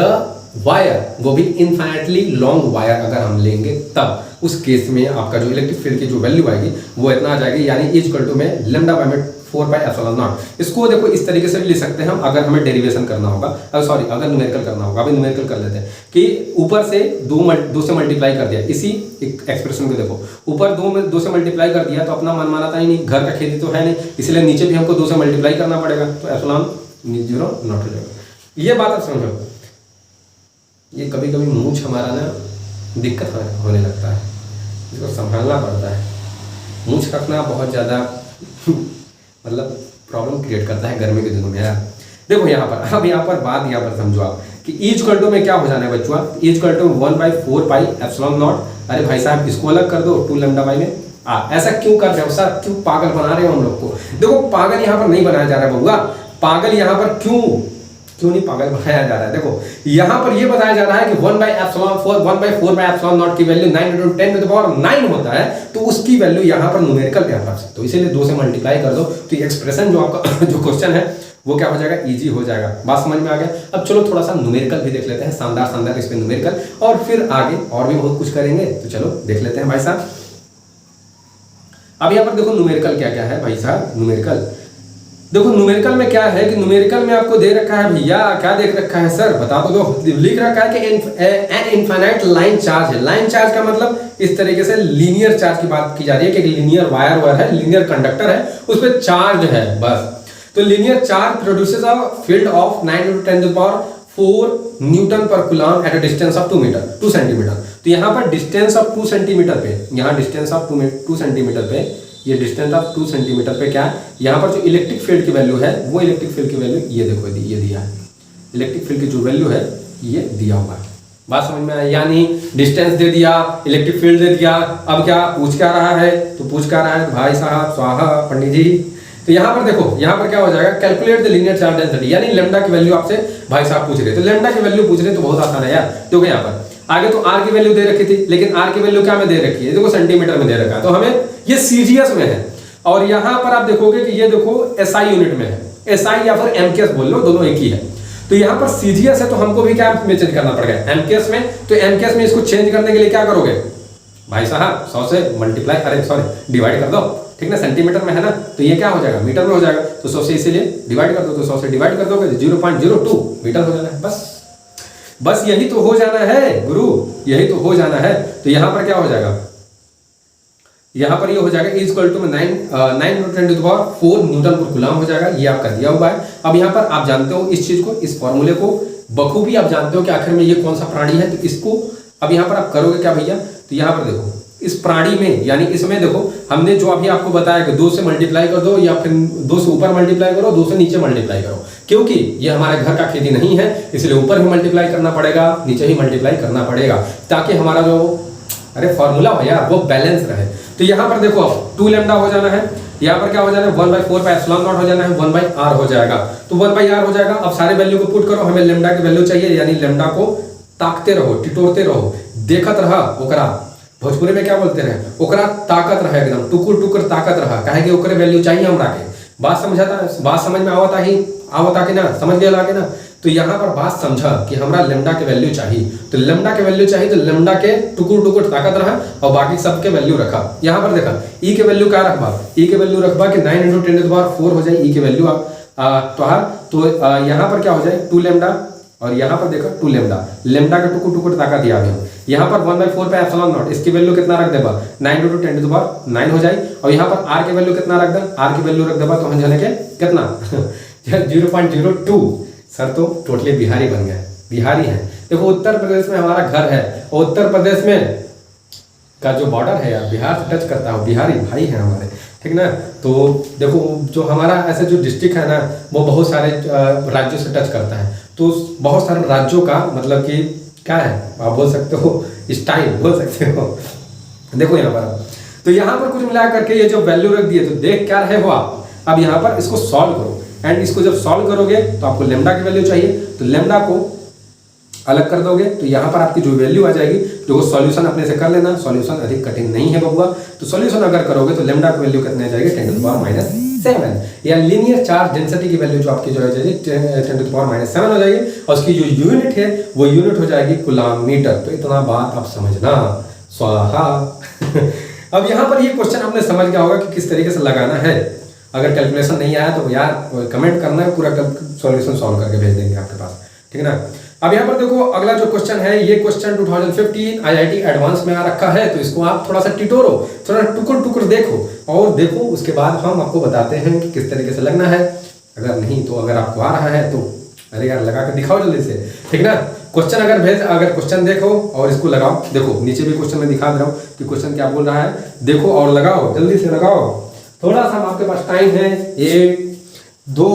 wire, वो भी इनफाइनाइटली लॉन्ग वायर अगर हम लेंगे, तब उस केस में आपका जो इलेक्ट्रिक फील्ड की जो वैल्यू आएगी वो इतना आ जाएगी, यानी इक्वल टू में लेमडा बाई में 4 पाई एप्सिलॉन नॉट। इसको देखो इस तरीके से भी लिख सकते हैं हम, अगर हमें डेरिवेशन करना होगा, सॉरी अगर न्यूमेरिकल करना होगा। अभी न्यूमेरिकल कर लेते हैं कि ऊपर से 2 से मल्टीप्लाई कर दिया, इसी एक्सप्रेशन को देखो, ऊपर 2 से मल्टीप्लाई कर दिया तो अपना मन माना था ही नहीं, घर का खेती तो है नहीं, इसलिए नीचे भी हमको 2 से मल्टीप्लाई करना पड़ेगा, तो एप्सिलॉन 0 नॉट हो जाएगा। ये बात आप समझो। ये कभी कभी मूंछ हमारा ना दिक्कत होने लगता है, इसको संभालना पड़ता है। मूंछ रखना बहुत ज़्यादा मतलब प्रॉब्लम क्रिएट करता है गर्मी के दिनों में यार। देखो यहाँ पर, अब यहाँ पर बात यहाँ पर समझो आप कि इक्वल टू में क्या हो जाना है बच्चों, equal to 1/4 pi epsilon naught. अरे भाई साहब इसको अलग कर दो 2 लेमडा बाई में। ऐसा क्यों कर रहे हो सर, क्यों पागल बना रहे हो हम लोग को। देखो पागल यहाँ पर नहीं बनाया जा रहा है बउआ, पागल यहाँ पर क्यों नहीं पागल बनाया जा रहा है। देखो यहाँ पर ये बताया जा रहा है कि 1/4 बाई एप्सिलॉन नॉट की वैल्यू 9 × 10⁹ होता है, तो उसकी वैल्यू यहाँ पर न्यूमेरिकल पे आप रख सकते हो, इसीलिए 2 से मल्टीप्लाई कर दो, तो एक्सप्रेशन जो आपका जो क्वेश्चन है वो क्या हो जाएगा, इजी हो जाएगा। बात समझ में आ गया। अब चलो थोड़ा सा न्यूमेरिकल भी देख लेते हैं, शानदार इस पे न्यूमेरिकल, और फिर आगे और भी बहुत कुछ करेंगे, तो चलो देख लेते हैं भाई साहब। अब यहाँ पर देखो न्यूमेरिकल क्या क्या है भाई साहब। न्यूमेरिकल देखो, न्यूमेरिकल में क्या है कि न्यूमेरिकल में आपको दे रखा है भैया, क्या देख रखा है सर बता तो दो। लिख रखा है कि एन इनफाइनाइट लाइन चार्ज है। लाइन चार्ज का मतलब इस तरीके से लीनियर चार्ज की बात की जा रही है कि लीनियर वायर है, लीनियर कंडक्टर है, उस पर चार्ज है बस। तो linear charge produces a field of 9 × 10⁴ newton per coulomb at a distance of 2 centimetre. तो यहाँ पर डिस्टेंस ऑफ 2 सेंटीमीटर पे, यहाँ डिस्टेंस ऑफ 2 सेंटीमीटर पे, ये डिस्टेंस ऑफ 2 सेंटीमीटर पे क्या है, यहाँ पर जो इलेक्ट्रिक फील्ड की वैल्यू है, वो इलेक्ट्रिक फील्ड की वैल्यू ये देखो, ये दिया है। इलेक्ट्रिक फील्ड की जो वैल्यू है ये दिया हुआ है। बात समझ में आया, यानी डिस्टेंस दे दिया, इलेक्ट्रिक फील्ड दे दिया। अब क्या पूछ क्या रहा है, तो पूछ क्या रहा है भाई साहब स्वाहा पंडित जी। तो यहाँ पर देखो, यहाँ पर क्या हो जाएगा, calculate the linear charge density, यानी लेमडा की वैल्यू आपसे भाई साहब पूछ रहे। तो लेमडा की वैल्यू पूछ रहे तो बहुत आसान है यार। देखो यहाँ पर आगे तो आर की वैल्यू दे रखी थी, लेकिन आर की वैल्यू क्या में दे रखी है, देखो सेंटीमीटर में दे रखा है, तो हमें ये सीजीएस में है। और यहाँ पर आप देखोगे कि ये देखो एसआई यूनिट में है, एसआई या फिर एमकेएस बोल लो, दोनों एक ही है। तो यहाँ पर सीजीएस है तो हमको भी क्या में चेंज करना पड़ेगा, एमकेएस में। तो एमकेएस में इसको चेंज करने के लिए क्या करोगे भाई साहब, 100 से मल्टीप्लाई, अरे सॉरी डिवाइड कर दो, ठीक ना। सेंटीमीटर में है ना, तो ये क्या हो जाएगा, मीटर में हो जाएगा। तो 100 से इसीलिए डिवाइड कर दो, तो 100 से डिवाइड कर दोगे 0.02 मीटर हो जाना है। बस यही तो हो जाना है गुरु, यही तो हो जाना है। तो यहाँ पर क्या हो जाएगा, यहाँ पर ये हो जाएगा इज इक्वल टू में 9 न्यूटन पर कूलम हो जाएगा, ये आपका दिया हुआ है। अब यहाँ पर आप जानते हो इस चीज को, इस फॉर्मूले को बखूबी आप जानते हो कि आखिर में ये कौन सा प्राणी है। तो इसको अब यहाँ पर आप करोगे क्या भैया, तो यहाँ पर देखो इस प्राणी में यानी इसमें देखो हमने जो अभी आपको बताया कि 2 से मल्टीप्लाई कर दो या फिर 2 से ऊपर मल्टीप्लाई करो, 2 से नीचे मल्टीप्लाई करो, क्योंकि ये हमारे घर का खेती नहीं है इसलिए ऊपर भी मल्टीप्लाई करना पड़ेगा, नीचे ही मल्टीप्लाई करना पड़ेगा, ताकि हमारा जो अरे फॉर्मूला हो यार वो बैलेंस रहे। तो यहाँ पर देखो अब 2 लैम्डा हो जाना है, यहाँ पर क्या हो जाना है 1/4 पाई एप्सिलॉन नॉट हो जाना है, 1/r हो जाएगा। तो 1/r हो जाएगा। अब सारे वैल्यू को पुट करो, हमें लैम्डा की वैल्यू चाहिए, यानी लैम्डा को ताकते रहो, टिटोरते रहो, देखत रहा ओकरा, भोजपुरी में क्या बोलते हैं, ओकरा ताकत रहा, एकदम टुकुर टुकुर ताकत रहा, काहे कि ओकरे वैल्यू चाहिए हमरा के। बात समझाता, बात समझ में आवता कि ना, समझ गया कि ना। तो यहाँ पर बात समझा कि हमरा लेमडा के वैल्यू चाहिए, तो लेमडा के वैल्यू चाहिए, तो लेमडा के टुकुर टुकुर ताकत रहा और बाकी सब के वैल्यू रखा। यहाँ पर देखा ई के वैल्यू क्या रखबा, ई के वैल्यू रखबा कि 9 × 10⁴ हो जाए ई के वैल्यू तो यहाँ पर क्या हो जाए 2 लैम्डा, और यहाँ पर देखो 2 लैम्डा, लैम्डा का टुकुर टुकुर ताकत दिया गया। यहाँ पर 1/4 पाई एप्सिलॉन नॉट, इसकी वैल्यू कितना रख देबा 9 × 10⁹ हो जाए, और यहाँ पर r के वैल्यू कितना रख दे, r की वैल्यू रख देबा तो हम जाने के कितना 0.02। सर तो टोटली बिहारी बन गए, बिहारी है। देखो उत्तर प्रदेश में हमारा घर है और उत्तर प्रदेश में का जो बॉर्डर है यार बिहार से टच करता है, बिहारी भाई है हमारे, ठीक ना। तो देखो जो हमारा ऐसे जो डिस्ट्रिक्ट है ना वो बहुत सारे राज्यों से टच करता है, तो बहुत सारे राज्यों का मतलब कि क्या है आप बोल सकते हो, स्टाइल बोल सकते हो। देखो यहाँ पर, तो यहाँ पर कुछ मिला करके ये जो वैल्यू रख दिए, तो देख क्या रहे हो आप। अब यहाँ पर इसको सॉल्व करो, एंड इसको जब सॉल्व करोगे तो आपको लेमडा की वैल्यू चाहिए, तो लेमडा को अलग कर दोगे तो यहाँ पर आपकी जो वैल्यू आ जाएगी, जो सॉल्यूशन अपने से कर लेना, सॉल्यूशन अधिक कठिन नहीं है बबुआ। तो सॉल्यूशन अगर करोगे तो लेमडा की वैल्यू कितने आ जाएगी 10⁻⁷, या लीनियर चार्ज डेंसिटी की वैल्यू जो आपकी जो है 10⁻⁷ हो जाएगी, और उसकी जो यूनिट है वो यूनिट हो जाएगी कूलम मीटर। तो इतना बात आप समझना, स्वाहा। अब यहाँ पर ये क्वेश्चन आपने समझ गया होगा कि किस तरीके से लगाना है। अगर कैलकुलेशन नहीं आया तो यार कमेंट करना है, पूरा सॉल्यूशन सॉल्व करके भेज देंगे आपके पास, ठीक है ना। अब यहाँ पर देखो अगला जो क्वेश्चन है, ये क्वेश्चन 2015 IIT एडवांस में आ रखा है, तो इसको आप थोड़ा सा टिटोरो, थोड़ा टुकुर टुकुर देखो और देखो, उसके बाद हम आपको बताते हैं कि किस तरीके से लगना है। अगर नहीं तो अगर आपको आ रहा है तो अरे यार लगा कर दिखाओ जल्दी से, ठीक ना। क्वेश्चन अगर क्वेश्चन देखो और इसको लगाओ, देखो नीचे भी क्वेश्चन में दिखा दे रहा हूँ कि क्वेश्चन क्या बोल रहा है, देखो और लगाओ, जल्दी से लगाओ, थोड़ा सा आपके पास टाइम है। 1 2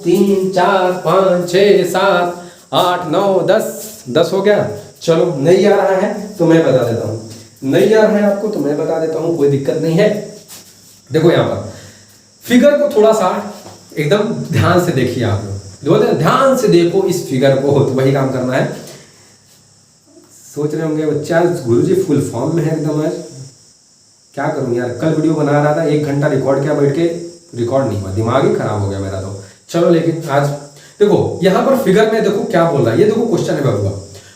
3 4 5 6 7 8 9 10 हो गया। चलो नहीं आ रहा है तो मैं बता देता हूँ, नहीं आ रहा है आपको तो मैं बता देता हूँ, कोई दिक्कत नहीं है। देखो यहाँ पर फिगर को थोड़ा सा एकदम ध्यान से देखिए, आप लोग ध्यान से देखो इस फिगर को, तो वही काम करना है। सोच रहे होंगे बच्चा गुरुजी फुल फॉर्म में है एकदम, आज क्या करूं यार, कल वीडियो बना रहा था 1 घंटा रिकॉर्ड किया बैठ के, रिकॉर्ड नहीं हुआ, दिमाग ही खराब हो गया मेरा तो। चलो लेकिन आज देखो यहाँ पर फिगर में देखो क्या बोल रहा है, ये देखो क्वेश्चन है बाबूआ।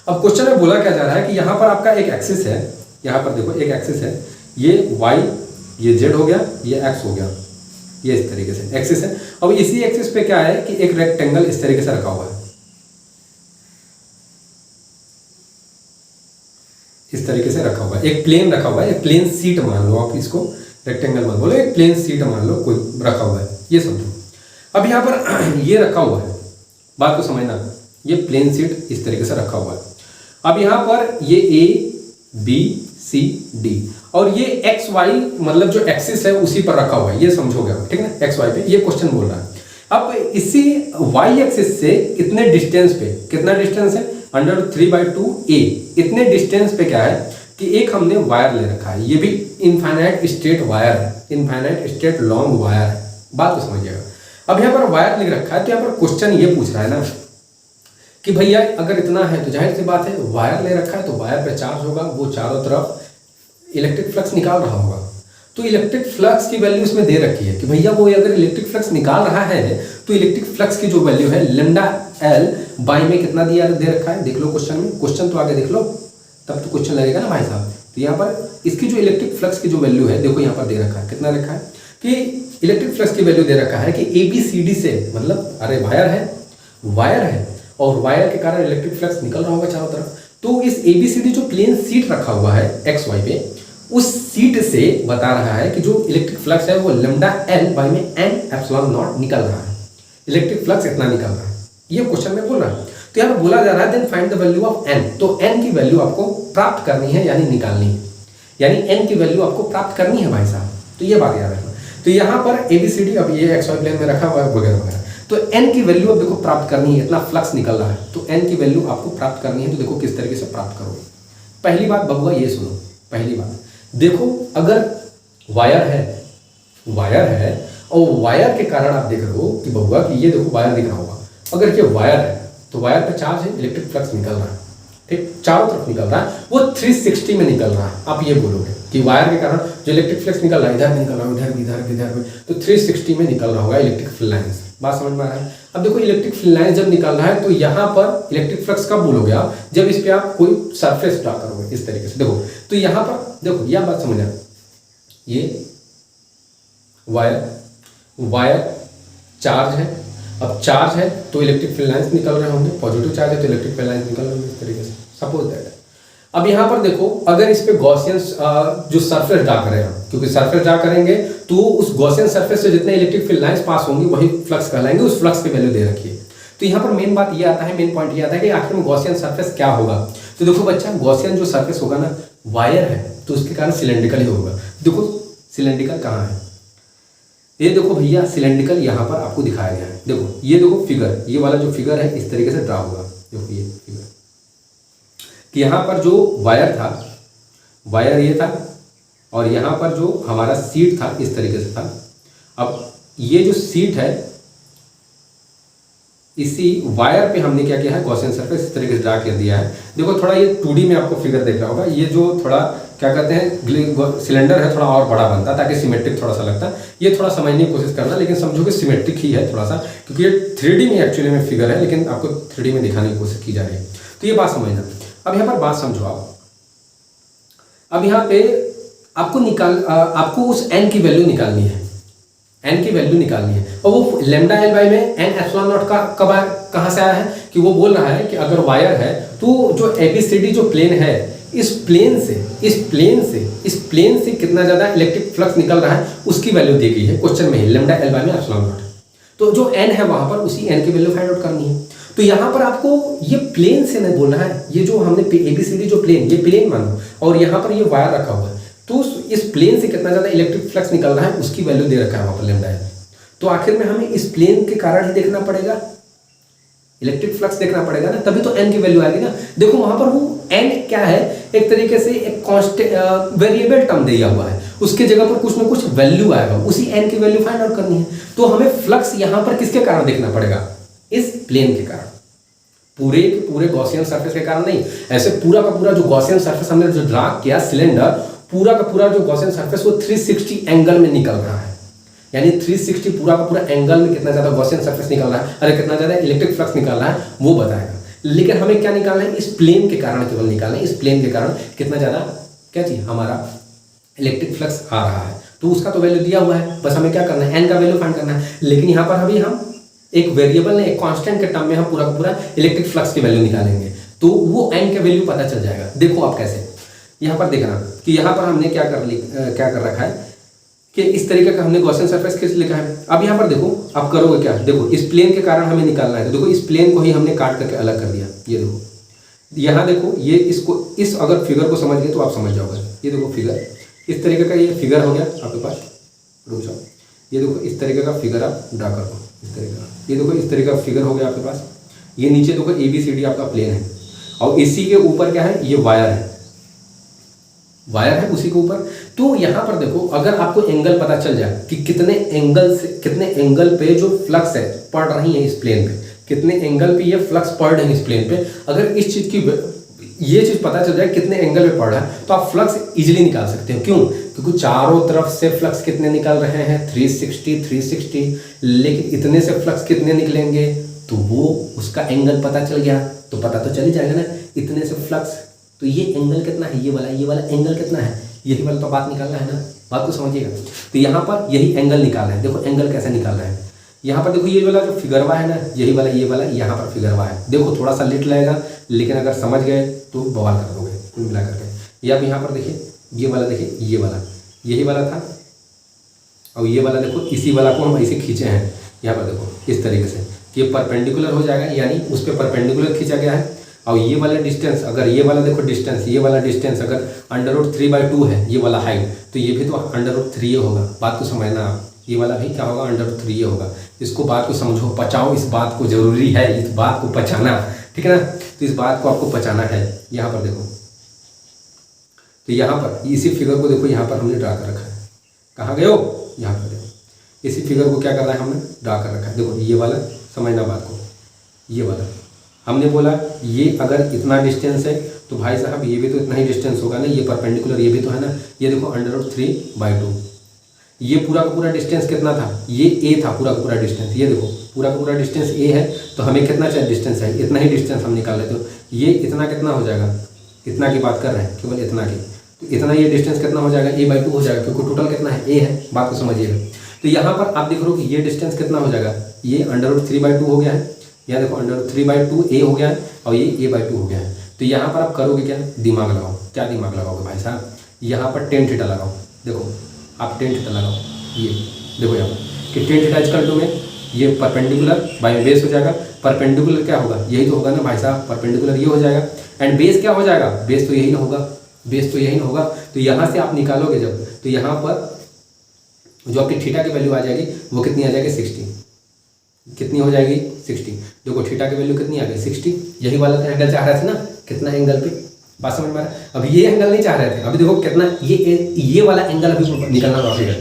अब क्वेश्चन में बोला क्या जा रहा है कि यहाँ पर आपका एक एक्सिस है, यहाँ पर देखो एक एक्सिस है, ये y, ये z हो गया, ये x हो गया, ये इस तरीके से एक्सिस है। अब इसी एक्सिस पे क्या है कि एक रेक्टेंगल इस तरीके से रखा हुआ है, इस तरीके से रखा हुआ है, एक प्लेन रखा हुआ है, एक प्लेन सीट मान लो आप इसको, रेक्टेंगल मत बोलो, एक प्लेन सीट मान लो कोई रखा हुआ है, ये समझो। अब यहाँ पर ये रखा हुआ है, बात को समझना, ये प्लेन सीट इस तरीके से रखा हुआ है। अब यहाँ पर ये A B C D और ये एक्स वाई मतलब जो एक्सिस है उसी पर रखा हुआ है, ये समझोगे ठीक है ना, एक्स वाई पे ये क्वेश्चन बोल रहा है। अब इसी वाई एक्सिस से इतने डिस्टेंस पे, कितना डिस्टेंस है √3/2 a, इतने डिस्टेंस पे क्या है कि एक हमने वायर ले रखा है, ये भी इनफाइनाइट स्ट्रेट वायर है, इनफाइनाइट स्ट्रेट लॉन्ग वायर है, बात को समझिएगा। अब यहाँ पर वायर लिख रखा है, तो यहाँ पर क्वेश्चन ये पूछ रहा है ना कि भैया अगर इतना है तो जाहिर सी बात है वायर ले रखा है तो वायर पे चार्ज होगा, वो चारों तरफ इलेक्ट्रिक फ्लक्स निकाल रहा होगा। तो इलेक्ट्रिक फ्लक्स की वैल्यू इसमें दे रखी है कि भैया वो अगर इलेक्ट्रिक फ्लक्स निकाल रहा है तो इलेक्ट्रिक फ्लक्स की जो वैल्यू है λL बाई में कितना दिया दे रखा है, देख लो क्वेश्चन में, क्वेश्चन तो आगे देख लो तब तो क्वेश्चन लगेगा ना भाई साहब। तो यहाँ पर इसकी जो इलेक्ट्रिक फ्लक्स की जो वैल्यू है देखो यहाँ पर दे रखा है, कितना रखा है कि इलेक्ट्रिक फ्लक्स की वैल्यू दे रखा है कि ABCD से, मतलब अरे वायर है और वायर के कारण इलेक्ट्रिक फ्लक्स निकल रहा होगा चारों तरफ। तो इस ABCD जो प्लेन सीट रखा हुआ है XY पे, उस सीट से बता रहा है कि जो इलेक्ट्रिक फ्लक्स है वो लैम्डा एल बाई में एन एप्सिलॉन नॉट निकल रहा है, इलेक्ट्रिक फ्लक्स इतना निकल रहा है, ये क्वेश्चन में बोल रहा है। तो यहाँ बोला जा रहा है then find the value of N, तो एन की वैल्यू आपको प्राप्त करनी है यानी निकालनी है, यानी एन की वैल्यू आपको प्राप्त करनी है भाई साहब, तो ये बात याद रखना। तो यहाँ पर एबीसीडी अब ये एक्स वाई प्लेन में रखा हुआ है वगैरह वगैरह, तो एन की वैल्यू अब देखो प्राप्त करनी है, इतना फ्लक्स निकल रहा है, तो एन की वैल्यू आपको प्राप्त करनी है, तो देखो किस तरीके से प्राप्त करोगे। पहली बात बबुआ ये सुनो, पहली बात देखो, अगर वायर है और वायर के कारण आप देख रहे हो कि बबुआ कि ये देखो वायर दिख रहा होगा, अगर ये वायर है तो वायर पे चार्ज है, इलेक्ट्रिक फ्लक्स निकल रहा है, ठीक, चारों तरफ निकल रहा है, वो 360 में निकल रहा है। आप ये बोलोगे कि वायर के कारण जो इलेक्ट्रिक फ्लक्स निकल रहा है, इधर निकल रहा है, इधर में, तो 360 में निकल रहा होगा इलेक्ट्रिक फील्ड लाइंस। बात समझ में आ रहा है? अब देखो इलेक्ट्रिक फील्ड लाइंस जब निकल रहा है तो यहाँ पर इलेक्ट्रिक फ्लक्स कब बोलोगे आप, जब इस पे आप कोई सरफेस ड्रा करोगे इस तरीके से। देखो तो यहाँ पर देखो यह बात समझना, ये वायर चार्ज है, अब चार्ज है तो इलेक्ट्रिक फील्ड लाइंस निकल रहे होंगे, पॉजिटिव चार्ज है तो इलेक्ट्रिक फील्ड लाइंस निकल रहे होंगे इस तरीके से, सपोज दैट। अब यहाँ पर देखो अगर इस पे गॉसियन जो सरफेस ड्रा करें, क्योंकि सरफेस ड्रा करेंगे तो उस गॉसियन सरफेस से जितने इलेक्ट्रिक फील्ड लाइंस पास होंगी वही फ्लक्स कहलाएंगे, उस फ्लक्स की वैल्यू दे रखी है। तो यहाँ पर मेन बात ये आता है, मेन पॉइंट ये आता है कि आखिर में गॉसियन सरफेस क्या होगा। तो देखो बच्चा, गॉसियन जो सरफेस होगा ना, वायर है तो उसके कारण सिलेंड्रिकल ही होगा। देखो सिलेंड्रिकल कहाँ है, ये देखो भैया सिलेंड्रिकल यहाँ पर आपको दिखाया गया है। देखो ये देखो फिगर, ये वाला जो फिगर है इस तरीके से ड्रा होगा। देखो ये फिगर कि यहाँ पर जो वायर था, वायर ये था, और यहाँ पर जो हमारा सीट था इस तरीके से था। अब ये जो सीट है, इसी वायर पे हमने क्या किया है, गॉसियन सरफेस इस तरीके से ड्रा कर दिया है। देखो थोड़ा ये 2D में आपको फिगर देख रहा होगा, ये जो थोड़ा क्या कहते हैं सिलेंडर है थोड़ा और बड़ा बनता ताकि सिमेट्रिक थोड़ा सा लगता। ये थोड़ा समझने की कोशिश करना, लेकिन समझो कि सिमेट्रिक ही है थोड़ा सा, क्योंकि ये 3D में एक्चुअली में फिगर है, लेकिन आपको 3D में दिखाने की कोशिश की जा रही है। तो ये बात समझना। अब यहाँ पर बात समझो आप, अब यहाँ पे आपको उस एन की वैल्यू निकालनी है, एन की वैल्यू निकालनी है, और वो लैम्डा एल बाई में एन एप्सिलॉन नॉट का कहाँ से आया है कि वो बोल रहा है कि अगर वायर है तो जो एबीसीडी जो प्लेन है, इस प्लेन से कितना ज्यादा इलेक्ट्रिक फ्लक्स निकल रहा है उसकी वैल्यू दी गई है क्वेश्चन में ही, लैम्डा एल बाई में एप्सिलॉन नॉट। तो जो एन है वहां पर उसी एन की वैल्यू फाइंड आउट करनी है। तो यहाँ पर आपको ये प्लेन से नहीं बोलना है, ये जो हमने एबीसीडी जो प्लेन, ये प्लेन मानो, और यहाँ पर ये वायर रखा हुआ है, तो इस प्लेन से कितना ज्यादा इलेक्ट्रिक फ्लक्स निकल रहा है उसकी वैल्यू दे रखा है वहां पर लैम्डा एल। तो आखिर में हमें इस प्लेन के कारण ही देखना पड़ेगा, इलेक्ट्रिक फ्लक्स देखना पड़ेगा ना, तभी तो एन की वैल्यू आएगी ना। देखो वहां पर वो एन क्या है, एक तरीके से एक कांस्टेंट वेरिएबल टर्म दिया हुआ है, उसके जगह पर कुछ ना कुछ वैल्यू आएगा, उसी एन की वैल्यू फाइंड आउट करनी है। तो हमें फ्लक्स यहाँ पर किसके कारण देखना पड़ेगा, इस प्लेन के कारण, पूरे के पूरे गॉसियन सरफेस के कारण नहीं। ऐसे पूरा का पूरा जो गॉसियन सरफेस हमने जो ड्रा किया सिलेंडर, पूरा का पूरा जो गॉसियन सरफेस वो 360 एंगल में निकल रहा है, यानी 360 पूरा का पूरा एंगल में कितना ज्यादा गॉसियन सरफेस निकल रहा है, अरे कितना ज्यादा इलेक्ट्रिक फ्लक्स निकल रहा है वो बताएगा। लेकिन हमें क्या निकालना है, इस प्लेन के कारण केवल निकालना है, इस प्लेन के कारण कितना ज्यादा क्या चीज हमारा इलेक्ट्रिक फ्लक्स आ रहा है, तो उसका तो वैल्यू दिया हुआ है, बस हमें क्या करना है, एन का वैल्यू फाइंड करना है। लेकिन यहाँ पर अभी हम एक वेरिएबल ने एक कांस्टेंट के टर्म में हम पूरा का पूरा इलेक्ट्रिक फ्लक्स की वैल्यू निकालेंगे, तो वो एन का वैल्यू पता चल जाएगा। देखो आप कैसे, यहाँ पर देखना कि यहाँ पर हमने क्या कर रखा है कि इस तरीके का हमने गॉसियन सरफेस किस लिखा है। अब यहाँ पर देखो आप करोगे क्या, देखो इस प्लेन के कारण हमें निकालना है, तो देखो इस प्लेन को ही हमने काट करके अलग कर दिया। ये देखो यहाँ देखो, ये इसको इस अगर फिगर को समझ गए तो आप समझ जाओगे। ये देखो फिगर, इस तरीके का ये फिगर हो गया आपके पास, रुक जाओ, ये देखो इस तरीके का फिगर आप ड्रा कर दो, इस तरीके का, ये देखो इस तरीके का फिगर हो गया आपके पास। ये नीचे देखो एबीसीडी आपका प्लेन है, और इसी के ऊपर क्या है, ये वायर है, वायर है उसी के ऊपर। तो यहाँ पर देखो अगर आपको एंगल पता चल जाए कि कितने एंगल पे जो फ्लक्स है पड़ रही है इस प्लेन पे, कितने एंगल पे ये फ्लक्स पड़ रहे हैं इस प्लेन पे, अगर इस चीज की ये चीज पता चल जाए कितने एंगल पे पड़ रहा है, तो आप फ्लक्स इजीली निकाल सकते हो। क्यों? क्योंकि चारों तरफ से फ्लक्स कितने निकल रहे हैं, 360, लेकिन इतने से फ्लक्स कितने निकलेंगे, तो वो उसका एंगल पता चल गया, तो पता तो चल ही जाएगा ना, इतने से फ्लक्स, तो ये एंगल कितना है, ये वाला एंगल कितना है, यही वाला तो बात निकालना है ना, बात को समझिएगा। तो यहाँ पर यही एंगल निकालना है। देखो एंगल कैसे निकालना है, यहाँ पर देखो ये वाला जो फिगरवा है ना, यही वाला, ये वाला यहाँ पर फिगरवा है। देखो थोड़ा सा लेट लगेगा, लेकिन अगर समझ गए तो बवाल कर दोगे कुल मिला करके। ये अब यहाँ पर देखिए ये वाला देखिए, ये वाला यही वाला था, और ये वाला देखो इसी वाला को हम ऐसे खींचे हैं यहाँ पर देखो इस तरीके से, ये परपेंडिकुलर हो जाएगा, यानी उस पर परपेंडिकुलर खींचा गया है। और ये वाला डिस्टेंस, अगर ये वाला देखो डिस्टेंस, ये वाला डिस्टेंस अगर √3/2 है ये वाला हाइट, तो ये भी तो √3 होगा। बात को समझना आप, ये वाला भी क्या होगा, √3 होगा। इसको बात को समझो, पचाओ इस बात को, जरूरी है इस बात को पचाना, ठीक है ना। तो इस बात को आपको पचाना है। यहाँ पर देखो, तो यहाँ पर इसी फिगर को देखो, यहाँ पर हमने ड्रा कर रखा है। कहाँ गए हो, यहाँ पर देखो, इसी फिगर को क्या कर रहा है हमने, ड्रा कर रखा है। देखो ये वाला, समझना बात को, ये वाला हमने बोला ये अगर इतना डिस्टेंस है तो भाई साहब ये भी तो इतना ही डिस्टेंस होगा ना, ये परपेंडिकुलर ये भी तो है ना। ये देखो √3/2, ये पूरा का पूरा डिस्टेंस कितना था, ये ए था पूरा का पूरा डिस्टेंस। ये देखो पूरा का पूरा डिस्टेंस ए है, तो हमें कितना चाहिए डिस्टेंस है, इतना ही डिस्टेंस हम निकाल लेते हो। ये इतना कितना हो जाएगा, इतना की बात कर रहे हैं केवल इतना की, तो इतना ये डिस्टेंस कितना हो जाएगा, a/2 हो जाएगा, क्योंकि टोटल कितना है, ए है। बात को समझिएगा। तो यहाँ पर आप देख रहे हो कि ये डिस्टेंस कितना हो जाएगा, ये √3/2 हो गया है, यहाँ देखो √3/2 ए हो गया है, और ये a/2 हो गया है। तो यहाँ पर आप करोगे क्या, दिमाग लगाओ। क्या दिमाग लगाओगे भाई साहब, यहाँ पर tan थीटा लगाओ। देखो आप tan थीटा लगाओ, ये देखो यहाँ पर कि tan थीटा इक्वल टू में ये परपेंडिकुलर बाय बेस हो जाएगा। परपेंडिकुलर क्या होगा, यही तो होगा ना भाई साहब, परपेंडिकुलर ये हो जाएगा। एंड बेस क्या हो जाएगा, बेस तो यही ना होगा, बेस तो यही ना होगा। तो यहाँ से आप निकालोगे जब, तो यहाँ पर जो आपकी थीटा की वैल्यू आ जाएगी वो कितनी आ जाएगी, 60। कितनी हो जाएगी, 60। देखो थीटा की वैल्यू कितनी आ गई, 60। यही वाला तो एंगल चाह रहे थे ना, कितना एंगल पे, बात समझ में आ रहा है। अब ये एंगल नहीं चाह रहे थे, अभी देखो कितना ये वाला एंगल अभी निकलना बाकी है।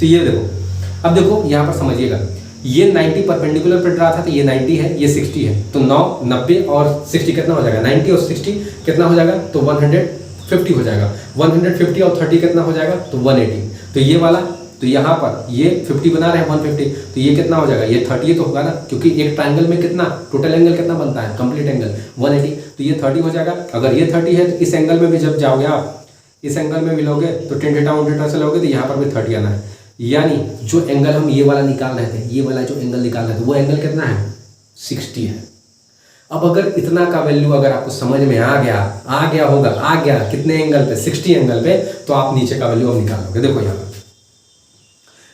तो ये देखो, अब देखो यहाँ पर समझिएगा, ये 90 परपेंडिकुलर पर ड्रा था, तो ये 90 है, ये 60 है, तो 90 और 60 कितना हो जाएगा, 90 और 60 कितना हो जाएगा, तो 150 हो जाएगा। 150 और 30 कितना हो जाएगा, तो 180। तो ये वाला, तो यहाँ पर ये 50 बना रहे हैं 150, तो ये कितना हो जाएगा, ये 30 तो होगा ना, क्योंकि एक ट्रायंगल में कितना टोटल एंगल कितना बनता है, कंप्लीट एंगल 180, तो ये 30 हो जाएगा। अगर ये 30 है तो इस एंगल में भी जब जाओगे आप, इस एंगल में मिलोगे तो tan थीटा 1 थीटा से लोगे तो यहाँ पर भी 30 आना है। यानी जो एंगल हम ये वाला निकाल रहे थे, ये वाला जो एंगल निकाल रहे थे, वो एंगल कितना है, 60 है। अब अगर इतना का वैल्यू अगर आपको समझ में आ गया होगा, आ गया कितने एंगल पे, 60 एंगल पे, तो आप नीचे का वैल्यू अब निकालोगे। देखो यहाँ पर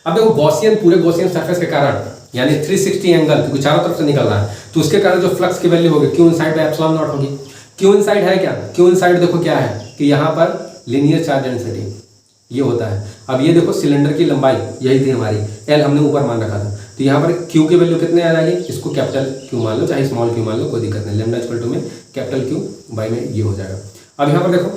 अब देखो गॉसियन, पूरे गॉसियन सरफेस के कारण, यानी 360 एंगल क्योंकि चारों तरफ से निकल रहा है, तो उसके कारण जो फ्लक्स की वैल्यू होगी Q inside by epsilon not होगी। Q इनसाइड है क्या, Q इनसाइड देखो क्या है कि यहाँ पर लीनियर चार्ज डेंसिटी ये होता है। अब ये देखो सिलेंडर की लंबाई यही थी हमारी, L हमने ऊपर मान रखा था, तो यहाँ पर Q की वैल्यू कितने आ जाएगी, इसको कैपिटल Q मान लो चाहे स्मॉल q मान लो, कोई दिक्कत नहीं, लैम्डा इक्वल टू में कैपिटल Q बाय में ये हो जाएगा। अब यहाँ पर देखो,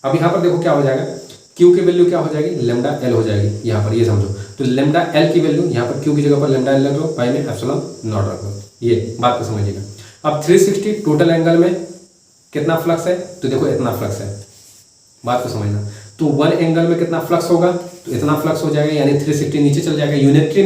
अब यहाँ पर देखो क्या हो जाएगा, Q की वैल्यू क्या हो जाएगी, लैम्डा L हो जाएगी। यहाँ पर ये समझो, तो लैम्डा L की वैल्यू यहाँ पर Q की जगह पर लैम्डा L रखो, पाई में एप्सिलॉन नॉट रखो, ये बात को समझिएगा। अब 360 टोटल एंगल में कितना फ्लक्स है, तो देखो इतना फ्लक्स है, बात को समझना। तो वन एंगल में कितना फ्लक्स होगा, तो इतना फ्लक्स हो जाएगा, यानी 360 नीचे चल जाएगा। यूनिटरी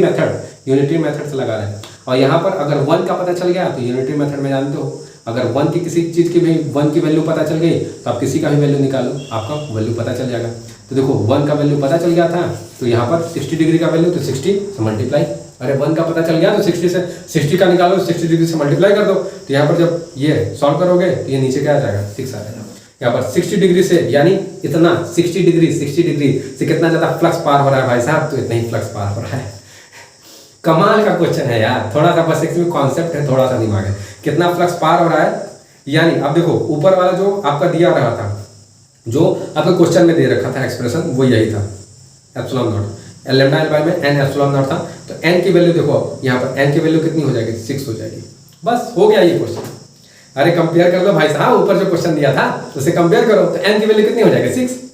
मेथड से लगा रहे हैं। और यहाँ पर अगर वन का पता चल गया तो यूनिटरी मेथड में जानते हो, अगर वन की किसी चीज़ की भी वन की वैल्यू पता चल गई तो आप किसी का भी वैल्यू निकालो, आपका वैल्यू पता चल जाएगा। तो देखो वन का वैल्यू पता चल गया था, तो यहाँ पर 60 डिग्री का वैल्यू, तो 60 से मल्टीप्लाई, अरे वन का पता चल गया तो 60 का निकालो, 60 डिग्री से मल्टीप्लाई कर दो। तो यहाँ पर जब ये सॉल्व करोगे तो ये नीचे क्या आ जाएगा, 6 आ जाएगा। यहाँ पर 60 डिग्री से, यानी इतना 60 डिग्री से कितना ज़्यादा फ्लक्स पार हो रहा है भाई साहब, तो इतना ही फ्लक्स पार हो रहा है। कमाल का क्वेश्चन है यार, थोड़ा सा बस इसमें कॉन्सेप्ट है, थोड़ा सा दिमाग है, कितना फ्लक्स पार हो रहा है। यानी अब देखो ऊपर वाला जो आपका दिया रहा था, जो आपका क्वेश्चन में दे रखा था एक्सप्रेशन, वो यही था एप्सिलॉन नॉट, लैम्डा L बाय में n एप्सिलॉन नॉट था। तो n की वैल्यू देखो, यहाँ पर n की वैल्यू कितनी हो जाएगी, 6 हो जाएगी। बस हो गया ये क्वेश्चन। अरे कंपेयर कर लो भाई साहब, ऊपर जो क्वेश्चन दिया था उसे कंपेयर करो, तो n की वैल्यू कितनी हो जाएगी, 6।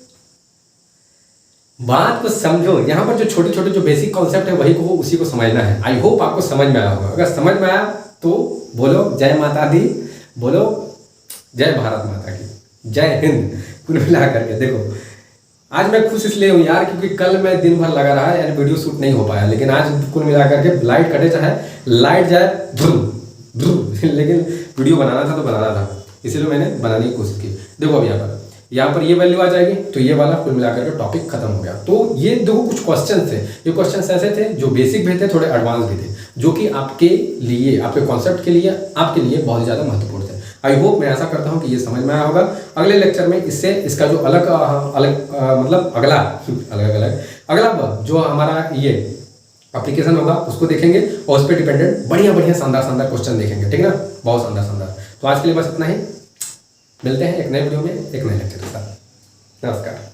बात को समझो, यहाँ पर जो छोटे छोटे जो बेसिक कॉन्सेप्ट है वही को उसी को समझना है। आई होप आपको समझ में आया होगा। अगर समझ में आया तो बोलो जय माता दी, बोलो जय भारत माता की, जय हिंद। कुल मिला करके देखो, आज मैं खुश इसलिए हूँ यार क्योंकि कल मैं दिन भर लगा रहा यार, वीडियो शूट नहीं हो पाया, लेकिन आज कुल मिला करके लाइट कटे चाहे लाइट जाए लेकिन वीडियो बनाना था तो बनाना था, इसीलिए मैंने बनाने की कोशिश की। देखो अब यहाँ पर ये वैल्यू आ जाएगी, तो ये वाला कुल मिलाकर के टॉपिक खत्म हो गया। तो ये देखो कुछ क्वेश्चन थे, ये क्वेश्चन ऐसे थे जो बेसिक भी थे, थोड़े एडवांस भी थे, जो कि आपके लिए, आपके कॉन्सेप्ट के लिए, आपके लिए बहुत ज़्यादा महत्वपूर्ण थे। आई होप, मैं ऐसा करता हूँ कि ये समझ में आया होगा। अगले लेक्चर में इससे इसका जो मतलब अगला जो हमारा ये एप्लीकेशन होगा उसको देखेंगे और उस पर डिपेंडेंट बढ़िया बढ़िया शानदार क्वेश्चन देखेंगे, ठीक है ना, बहुत शानदार। तो आज के लिए बस इतना ही, मिलते हैं एक नए वीडियो में एक नए लेक्चर के साथ। नमस्कार।